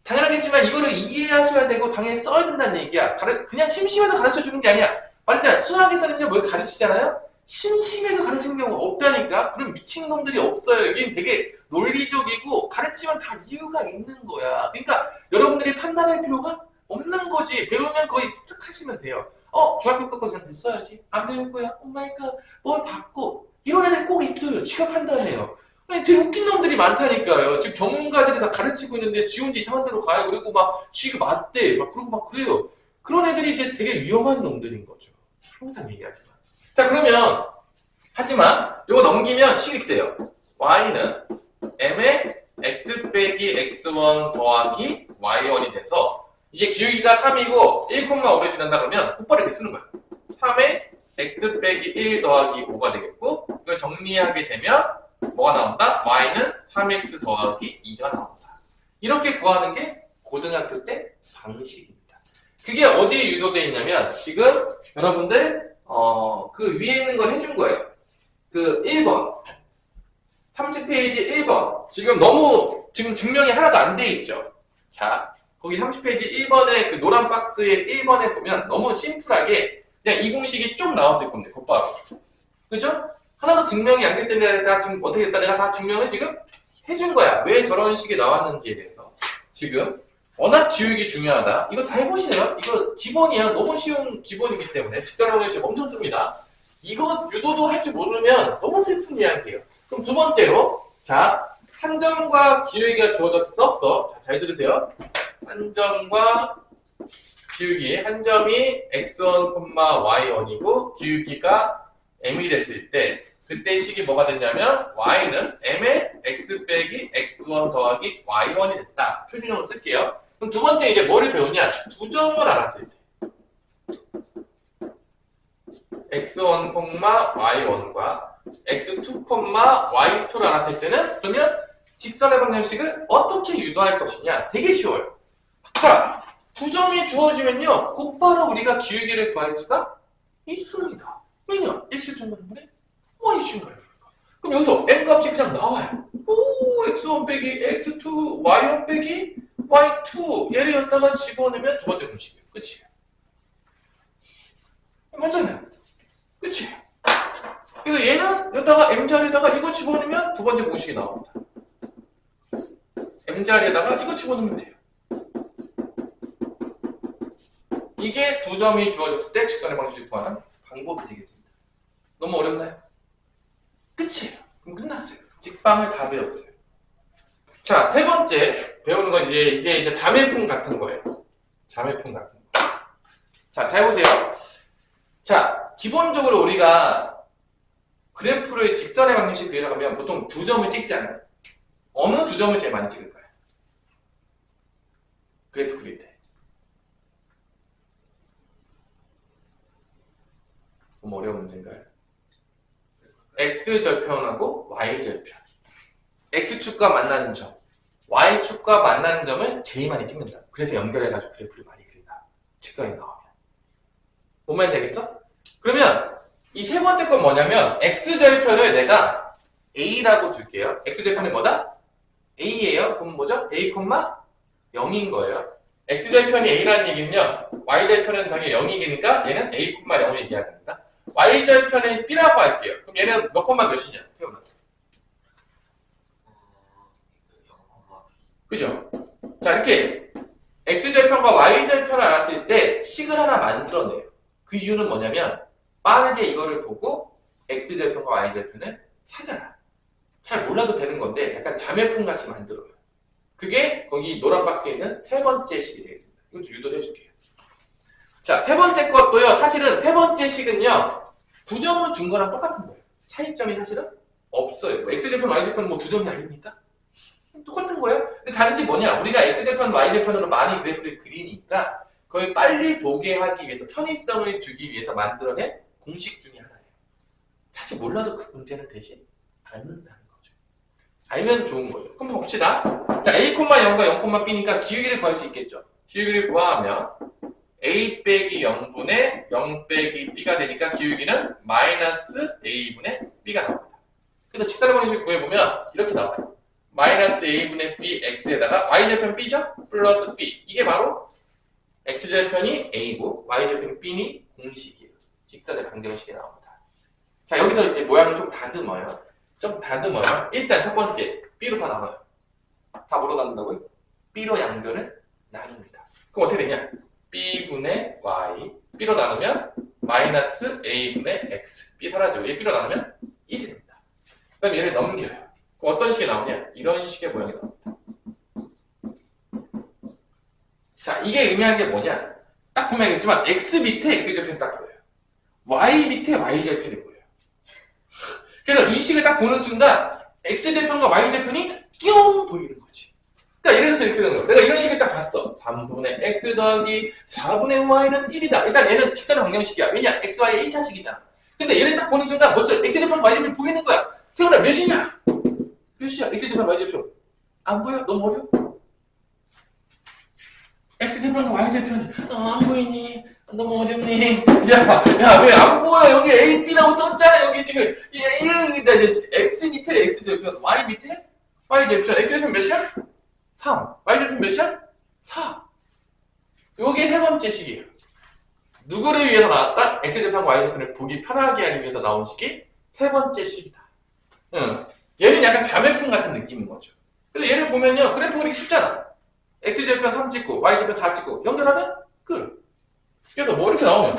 당연하겠지만 이거를 이해하셔야 되고 당연히 써야 된다는 얘기야. 그냥 심심해서 가르쳐 주는 게 아니야. 말했잖아. 수학에서는요, 뭘 가르치잖아요? 심심해서 가르치는 경우가 없다니까? 그럼 미친놈들이 없어요. 여긴 되게 논리적이고 가르치면 다 이유가 있는 거야. 그러니까 여러분들이 판단할 필요가 없는 거지. 배우면 거의 습득하시면 돼요. 중학교 거까지 써야지. 안 배울 거야. 오 마이 갓. 뭘 받고. 이런 애들 꼭 있어요. 지가 판단해요. 아니, 되게 웃긴 놈들이 많다니까요. 지금 전문가들이 다 가르치고 있는데 지 혼자 이상한 데로 가요. 그리고 막 지가 맞대. 막 그러고 막 그래요. 그런 애들이 이제 되게 위험한 놈들인 거죠. 항상 얘기하지만. 자, 그러면 하지만 이거 넘기면 식이 이렇게 돼요. y는 m의 x 빼기 x1 더하기 y1이 돼서 이제 기울기가 3이고 1,5를 지난다 그러면 곧바로 이렇게 쓰는 거야. 3의 x 빼기 1 더하기 5가 되겠고 이걸 정리하게 되면 뭐가 나온다? y는 3x 더하기 2가 나온다. 이렇게 구하는 게 고등학교 때 방식입니다. 그게 어디에 유도되어 있냐면 지금 여러분들 그 위에 있는 걸 해준 거예요. 그 1번 30페이지 1번 지금 증명이 하나도 안 돼 있죠. 자, 거기 30페이지 1번에 그 노란 박스의 1번에 보면 너무 심플하게 그냥 이 공식이 좀 나왔을 건데 곧바로. 그죠? 하나도 증명이 안 됐기 때문에 내가 지금 어떻게 했다 내가 다 증명을 지금 해준 거야. 왜 저런 식이 나왔는지에 대해서. 지금 워낙 기울기 중요하다. 이거 다 해보시네요. 이거 기본이야. 너무 쉬운 기본이기 때문에 직관하고 지금 엄청 씁니다. 이거 유도도 할 줄 모르면 너무 슬픈 이야기예요. 그럼 두 번째로 자 한 점과 기울기가 주어져서 썼어. 자, 잘 들으세요. 한 점과 기울기 한 점이 x1, y1이고 기울기가 m이 됐을 때 그때 식이 뭐가 됐냐면 y는 m의 x 빼기 x1 더하기 y1이 됐다. 표준형으로 쓸게요. 그럼 두 번째 이제 뭐를 배우냐? 두 점을 알았을 때 x1, y1과 x2, y2를 알았을 때는 그러면 직선의 방정식을 어떻게 유도할 것이냐? 되게 쉬워요. 자, 두 점이 주어지면요 곧바로 우리가 기울기를 구할 수가 있습니다. 왜냐? x 중간분의 y 중간이니까. 그럼 여기서 m 값이 그냥 나와요. 오, x1 빼기 x2, y1 빼기 y2 얘를 여기다가 집어넣으면 두 번째 공식이에요. 그치? 맞잖아요. 그치? 그래서 얘는 여기다가 m자리에다가 이거 집어넣으면 두 번째 공식이 나옵니다. m자리에다가 이거 집어넣으면 돼요. 이게 두 점이 주어졌을 때 직선의 방식을 구하는 방법이 되겠습니다. 너무 어렵나요? 끝이에요. 그럼 끝났어요. 직방을 다 배웠어요. 자, 세 번째 배우는 건 이게 이제 자매품 같은 거예요. 자매품 같은 거. 자, 잘 보세요. 자, 기본적으로 우리가 그래프를 직선의 방정식 그리려면 보통 두 점을 찍잖아요. 어느 두 점을 제일 많이 찍을까요? 그래프 그릴 때. 너무 어려운 문제인가요? X절편하고 Y절편. X축과 만나는 점, Y축과 만나는 점을 제일 많이 찍는다. 그래서 연결해가지고 그래프를 많이 그린다. 직선이 나오면. 보면 되겠어? 그러면 이 세 번째 건 뭐냐면 X절편을 내가 A라고 줄게요. X절편이 뭐다? A예요. 그럼 뭐죠? A, 0인 거예요. X절편이 A라는 얘기는요. Y절편은 당연히 0이니까 얘는 A, 0을 얘기하는 겁니다. Y절편은 B라고 할게요. 그럼 얘는 몇 콤마 몇이냐? 태어나. 그죠? 자, 이렇게 X절편과 Y절편을 알았을 때 식을 하나 만들어내요. 그 이유는 뭐냐면 빠르게 이거를 보고 X절편과 Y절편을 찾아라. 잘 몰라도 되는 건데 약간 자매품 같이 만들어요. 그게 거기 노란 박스에 있는 세 번째 식이 되겠습니다. 이것도 유도를 해줄게요. 자, 세 번째 것도요. 사실은 세 번째 식은요. 9점을 준 거랑 똑같은 거예요. 차이점이 사실은 없어요. 뭐 X제편, Y제편 뭐 2점이 아닙니까? 똑같은 거예요. 근데 단지 뭐냐? 우리가 X제편, Y제편으로 많이 그래프를 그리니까 그걸 빨리 보게 하기 위해서 편의성을 주기 위해서 만들어낸 공식 중에 하나예요. 사실 몰라도 그 문제는 대신 받는다는 거죠. 알면 좋은 거죠. 그럼 봅시다. 자, A,0과 0,B니까 기울기를 구할 수 있겠죠. 기울기를 구하면 A 빼기 0분의 0 빼기 B가 되니까 기울기는 마이너스 A분의 B가 나옵니다. 그래서 직선의 방식을 구해보면 이렇게 나와요. 마이너스 A분의 B X에다가 Y제편 B죠? 플러스 B. 이게 바로 X제편이 A고 Y제편이 B니 공식이에요. 직선의 방정식이 나옵니다. 자, 여기서 이제 모양을 좀 다듬어요. 일단 첫 번째, B로 다 나눠요. 다 뭐로 나눈다고요? B로 양변을 나눕니다. 그럼 어떻게 되냐? B분의 Y. B로 나누면 마이너스 A분의 X. B 사라지고 얘 B로 나누면 1이 됩니다. 그 다음에 얘를 넘겨요. 그럼 어떤 식이 나오냐? 이런 식의 모양이 나옵니다. 자, 이게 의미하는 게 뭐냐? 딱 보면 알겠지만 X 밑에 X절편이 딱 보여요. Y 밑에 Y절편이 보여요. 그래서 이 식을 딱 보는 순간 X절편과 Y절편이 뿅 보이는 거지. 그러니까 예를 들어서 이렇게 되는 거야. 내가 이런 식을 딱 봤어. 3분의 X 더하기 4분의 Y는 1이다. 일단 얘는 직선의 방정식이야. 왜냐? X, Y의 1차식이잖아. 근데 얘를 딱 보는 순간 벌써 X절편, Y절편이 보이는 거야. 태훈아 몇이냐? 몇이야? X절편, Y절편. 안 보여? 너무 어려워? X절편과 Y절편 안 보이니? 너무 어렵니? 야, 왜 안 보여? 여기 A, B라고 썼잖아. 여기 지금 X 밑에 X절편, Y 밑에 Y절편. X절편 몇이야? 3. Y절편 몇이야? 4. 요게 세 번째 식이에요. 누구를 위해서 나왔다? X절편과 Y절편을 보기 편하게 하기 위해서 나온 식이 세 번째 식이다. 얘는 약간 자매품 같은 느낌인 거죠. 근데 얘를 보면요. 그래프 그리기 쉽잖아. X절편 3 찍고 Y절편 4 찍고 연결하면 끝. 그래서 뭐 이렇게 나오면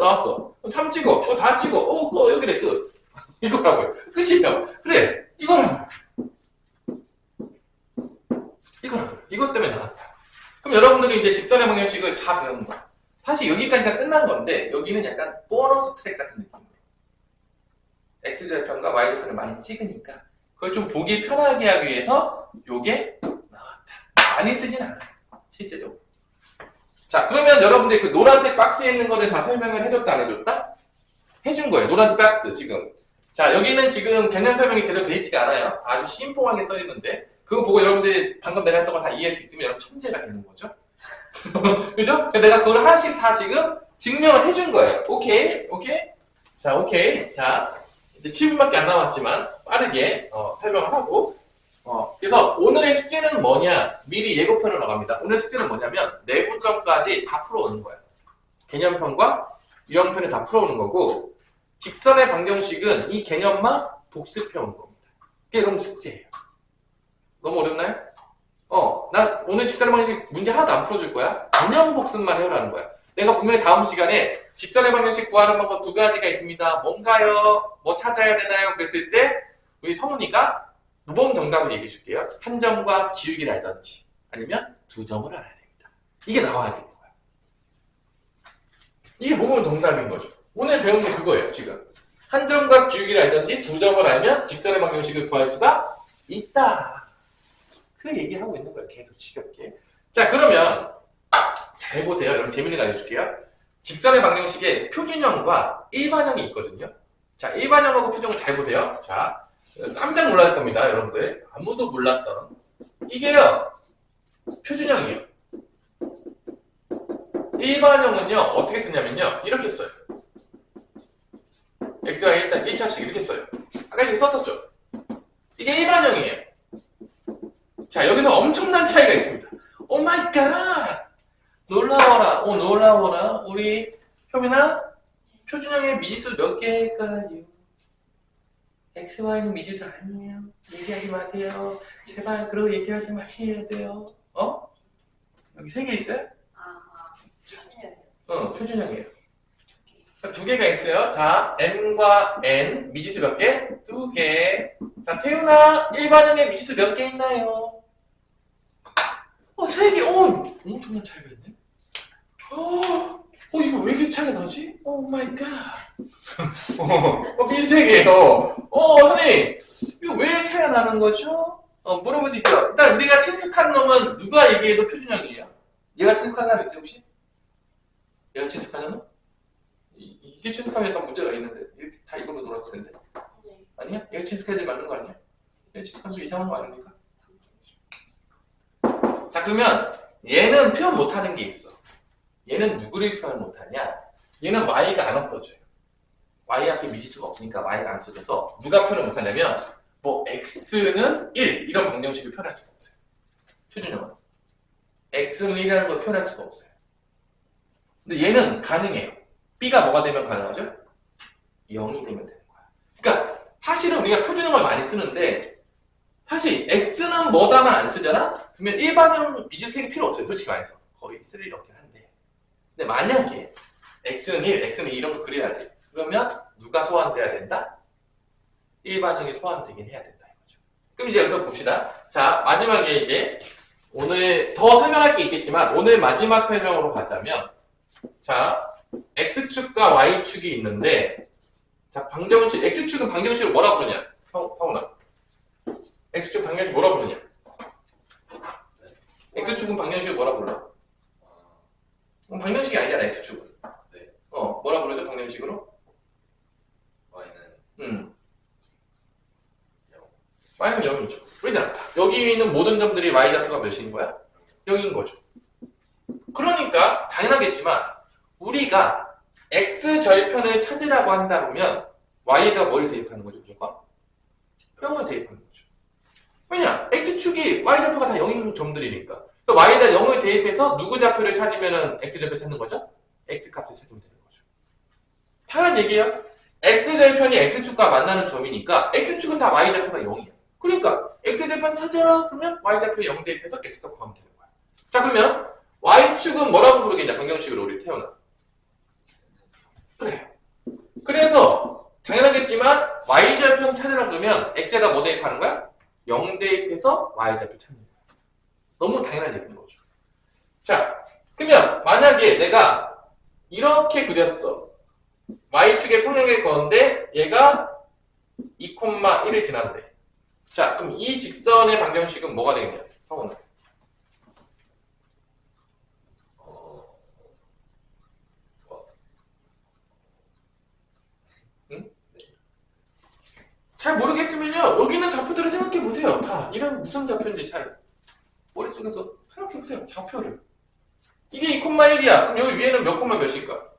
나왔어. 3 찍어, 4 찍어, 여기래 끝. 이거라고요. 끝이에요. 그래, 이거라고요. 이것 때문에 나왔다. 그럼 여러분들이 이제 직선의 방정식을 다 배운 거야. 사실 여기까지 다 끝난 건데 여기는 약간 보너스 트랙 같은 느낌으로 X절편과 Y절편을 많이 찍으니까 그걸 좀 보기 편하게 하기 위해서 요게 나왔다. 많이 쓰진 않아요. 실제적으로. 자, 그러면 여러분들 그 노란색 박스에 있는 거를 다 설명을 해줬다, 안 해줬다? 해준 거예요. 노란색 박스, 지금. 자, 여기는 지금 개념 설명이 제대로 되어 있지가 않아요. 아주 심플하게 떠 있는데, 그거 보고 여러분들이 방금 내가 했던 거 다 이해할 수 있으면 여러분 천재가 되는 거죠? 그죠? 내가 그걸 하나씩 다 지금 증명을 해준 거예요. 오케이? 자, 오케이. 자, 이제 7분밖에 안 남았지만, 빠르게, 설명을 하고, 그래서 오늘의 숙제는 뭐냐? 미리 예고편을 나갑니다. 오늘 숙제는 뭐냐면 내부점까지 다 풀어오는 거야. 개념편과 유형편을 다 풀어오는 거고 직선의 방정식은 이 개념만 복습해오는 겁니다. 그게 여러분 숙제예요. 너무 어렵나요? 나 오늘 직선의 방정식 문제 하나도 안 풀어줄 거야. 개념 복습만 해오라는 거야. 내가 분명히 다음 시간에 직선의 방정식 구하는 방법 2가지가 있습니다. 뭔가요? 뭐 찾아야 되나요? 그랬을 때 우리 성훈이가 모범 정답을 얘기해 줄게요. 한 점과 기울기를 알던지 아니면 2점을 알아야 됩니다. 이게 나와야 되는 거야. 이게 모범 정답인 거죠. 오늘 배운 게 그거예요. 지금 한 점과 기울기를 알던지 2점을 알면 직선의 방정식을 구할 수가 있다. 그 얘기하고 있는 거예요. 계속 지겹게. 자, 그러면 잘 보세요. 여러분 재밌는 거 알려줄게요. 직선의 방정식에 표준형과 일반형이 있거든요. 자, 일반형하고 표준형을 잘 보세요. 자, 깜짝 놀랄 겁니다, 여러분들. 아무도 몰랐던. 이게요, 표준형이에요. 일반형은요, 어떻게 쓰냐면요, 이렇게 써요. X가 일단 1차씩 이렇게 써요. 아까 이렇게 썼었죠? 이게 일반형이에요. 자, 여기서 엄청난 차이가 있습니다. 오 마이 갓! 놀라워라. 우리 효민아, 표준형의 미지수 몇 개일까요? X, Y는 미지수 아니에요. 얘기하지 마세요. 제발 그러고 얘기하지 마셔야 돼요. 여기 3개 있어요? 표준형이요. 표준형이에요. 2개가 있어요. 자, N과 N 미지수 몇 개? 2개. 자, 태훈아, 일반형의 미지수 몇 개 있나요? 3개. 엄청난 차이가 있네. 이거 왜 이렇게 차이가 나지? 오 마이 갓. 빈색이에요. 선생님, 이거 왜 차이가 나는 거죠? 물어볼 수 있죠. 일단 우리가 친숙한 놈은 누가 얘기해도 표준형이에요. 얘가 친숙한 사람 있어요, 혹시? 얘가 친숙한 놈은? 이게 친숙하면 약간 문제가 있는데. 이렇게 다 이걸로 놀았을 텐데. 네. 아니야? 얘가 친숙해야 될 맞는 거 아니야? 얘가 친숙한 수 이상한 거 아닙니까? 자, 그러면 얘는 표현 못하는 게 있어. 얘는 누구를 표현 못하냐? 얘는 y가 안 없어져요. y 앞에 미지수가 없으니까 y가 안 써져서 누가 표현을 못하냐면 뭐 x는 1 이런 방정식을 표현할 수가 없어요. 표준형은 x는 1이라는 걸 표현할 수가 없어요. 근데 얘는 가능해요. b가 뭐가 되면 가능하죠? 0이 되면 되는 거야. 그러니까 사실은 우리가 표준형을 많이 쓰는데 사실 x는 뭐다만 안 쓰잖아? 그러면 일반형 미지수색이 필요 없어요. 솔직히 말해서 거의 쓸 일이 없긴 한데 근데 만약에 x는 1, x는 2 이런 거 그려야 돼. 그러면 누가 소환돼야 된다? 일반형이 소환되긴 해야 된다 이거죠. 그럼 이제 여기서 봅시다. 자, 마지막에 이제 오늘 더 설명할 게 있겠지만 오늘 마지막 설명으로 가자면 자, x축과 y축이 있는데 자, 방정식, x축은 방정식을 뭐라 부르냐? 파우나 x축 방정식 뭐라 부르냐? x축은 방정식을 뭐라 불러? 방정식이 아니잖아, x축은. 네. 뭐라 부르죠, 방정식으로? y는 y는 0이죠. 왜냐? 여기 있는 모든 점들이 y좌표가 몇인 거야? 0인 거죠. 그러니까 당연하겠지만 우리가 x절편을 찾으라고 한다 보면 y가 뭘 대입하는 거죠, 무조건? 0을 대입하는 거죠. 왜냐? x축이 y좌표가 다 0인 점들이니까 y에다 0을 대입해서 누구 좌표를 찾으면 x절편 찾는 거죠? x값을 찾으면 되는 거죠. 당연한 얘기예요. x절편이 x축과 만나는 점이니까 x축은 다 y좌표가 0이야. 그러니까 x절편 찾으라 그러면 y좌표 0 대입해서 x값 구하면 되는 거야. 자, 그러면 y축은 뭐라고 부르겠냐, 방정식으로 우리 태어나. 그래. 그래서 당연하겠지만 y절편 찾으라 그러면 x에다 뭐 대입하는 거야? 0 대입해서 y좌표 찾는 거야. 너무 당연한 얘기인 거죠. 자, 그러면 만약에 내가 이렇게 그렸어. y축의 평행을 그었는데 얘가 2,1을 지난대. 자, 그럼 이 직선의 방정식은 뭐가 되겠냐? 성훈아. 응? 잘 모르겠으면요. 여기 있는 좌표들을 생각해보세요. 다. 이런 무슨 좌표인지 잘 머릿속에서 생각해보세요. 좌표를. 이게 2,1이야. 그럼 여기 위에는 몇 콤마 몇일까?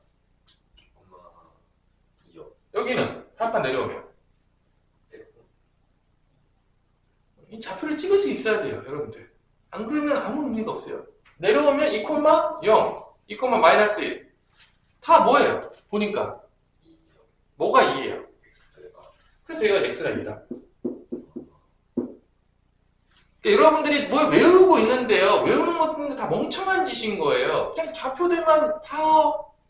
여기는 한 판 내려오면 이 좌표를 찍을 수 있어야 돼요, 여러분들. 안 그러면 아무 의미가 없어요. 내려오면 2,0, 2,-1 다 뭐예요? 보니까 뭐가 2예요? 그래서 얘가 x가 2다. 여러분들이 뭘 외우고 있는데요, 외우는 것들은 다 멍청한 짓인 거예요. 그냥 좌표들만 다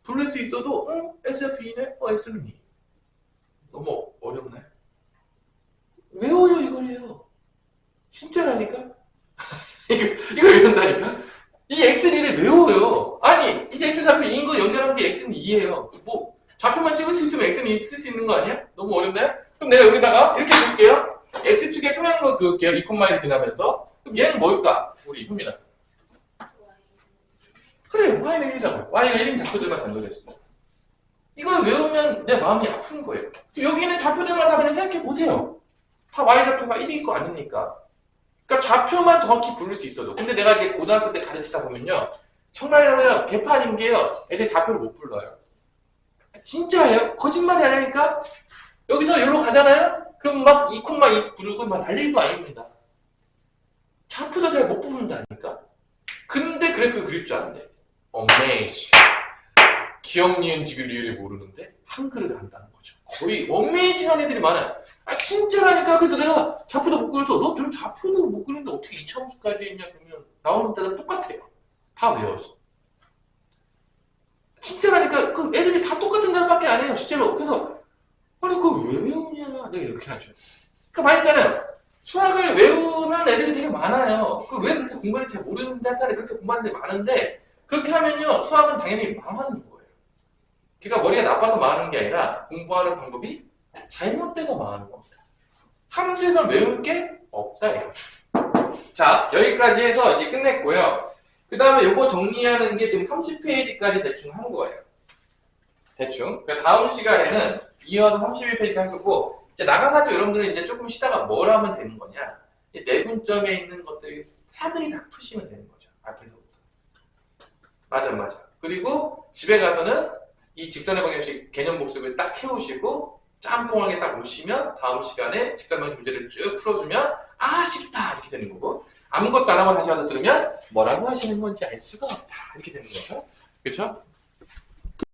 부를 수 있어도 S좌표 2네? X는 2. 너무 어렵나요? 외워요, 이걸요. 진짜라니까? 이거 외운다니까? 이 x는 2를 외워요. 아니, 이게 x좌표 2인 거 연결한 게 x는 2예요. 뭐, 좌표만 찍을 수 있으면 x는 2 쓸 수 있는 거 아니야? 너무 어렵나요? 그럼 내가 여기다가 이렇게 볼게요. x축의 평행을 그을게요. 2,1을 지나면서. 그럼 얘는 뭘까? 우리 봅니다. 그래, y는 1이잖아요. y가 1인 좌표들만 단도됐습니다. 이걸 외우면 내 마음이 아픈 거예요. 여기 있는 좌표들만 다 그냥 생각해보세요. 다 y좌표가 1인 거 아닙니까? 그러니까 좌표만 정확히 부를 수 있어도. 근데 내가 이제 고등학교 때 가르치다 보면요, 정말로요, 개판인 게요, 애들 좌표를 못 불러요. 진짜예요? 거짓말이 아니니까? 여기서 여기로 가잖아요? 그럼 막 2,2 부르고 막 난리도 아닙니다. 좌표도 잘 못 부른다니까? 근데 그래프 그릴 줄 아는데. 어메이지. 기억, 니은, 디귿, 리을을 모르는데 한글을 한다는 거죠. 거의 어메이징한 애들이 많아요. 아, 진짜라니까. 그래서 내가 좌표도 못 그려서 너 좀 좌표도 못 그리는데 어떻게 2차함수까지 했냐 그러면 나오는 데는 똑같아요. 다 외워서. 진짜라니까. 그 애들이 다 똑같은 데밖에 안 해요, 실제로. 그래서 아니 그걸 왜 외우냐 내가 이렇게 하죠. 그러니까 말했잖아요. 수학을 외우는 애들이 되게 많아요. 그 왜 그렇게 공부를 잘 모르는데 하다니 그렇게 공부하는 애들이 많은데 그렇게 하면요 수학은 당연히 망하는 거예요. 그러니까 머리가 나빠서 망하는 게 아니라 공부하는 방법이 잘못돼서 망하는 겁니다. 함수에서 외울 게 없다 이거. 자, 여기까지 해서 이제 끝냈고요. 그 다음에 요거 정리하는 게 지금 30페이지까지 대충 한 거예요. 대충. 그래서 다음 시간에는 이어서 31페이지까지 하고, 이제 나가가지고 여러분들은 이제 조금 쉬다가 뭘 하면 되는 거냐. 내분점에 있는 것들 하늘이 다 푸시면 되는 거죠. 앞에서부터. 맞아. 그리고 집에 가서는 이 직선의 방정식 개념 복습을 딱 해오시고, 짬뽕하게 딱 오시면 다음 시간에 직선의 방정식 문제를 쭉 풀어주면, 아, 쉽다! 이렇게 되는 거고, 아무것도 안 하고 다시 와서 들으면 뭐라고 하시는 건지 알 수가 없다. 이렇게 되는 거죠. 그쵸?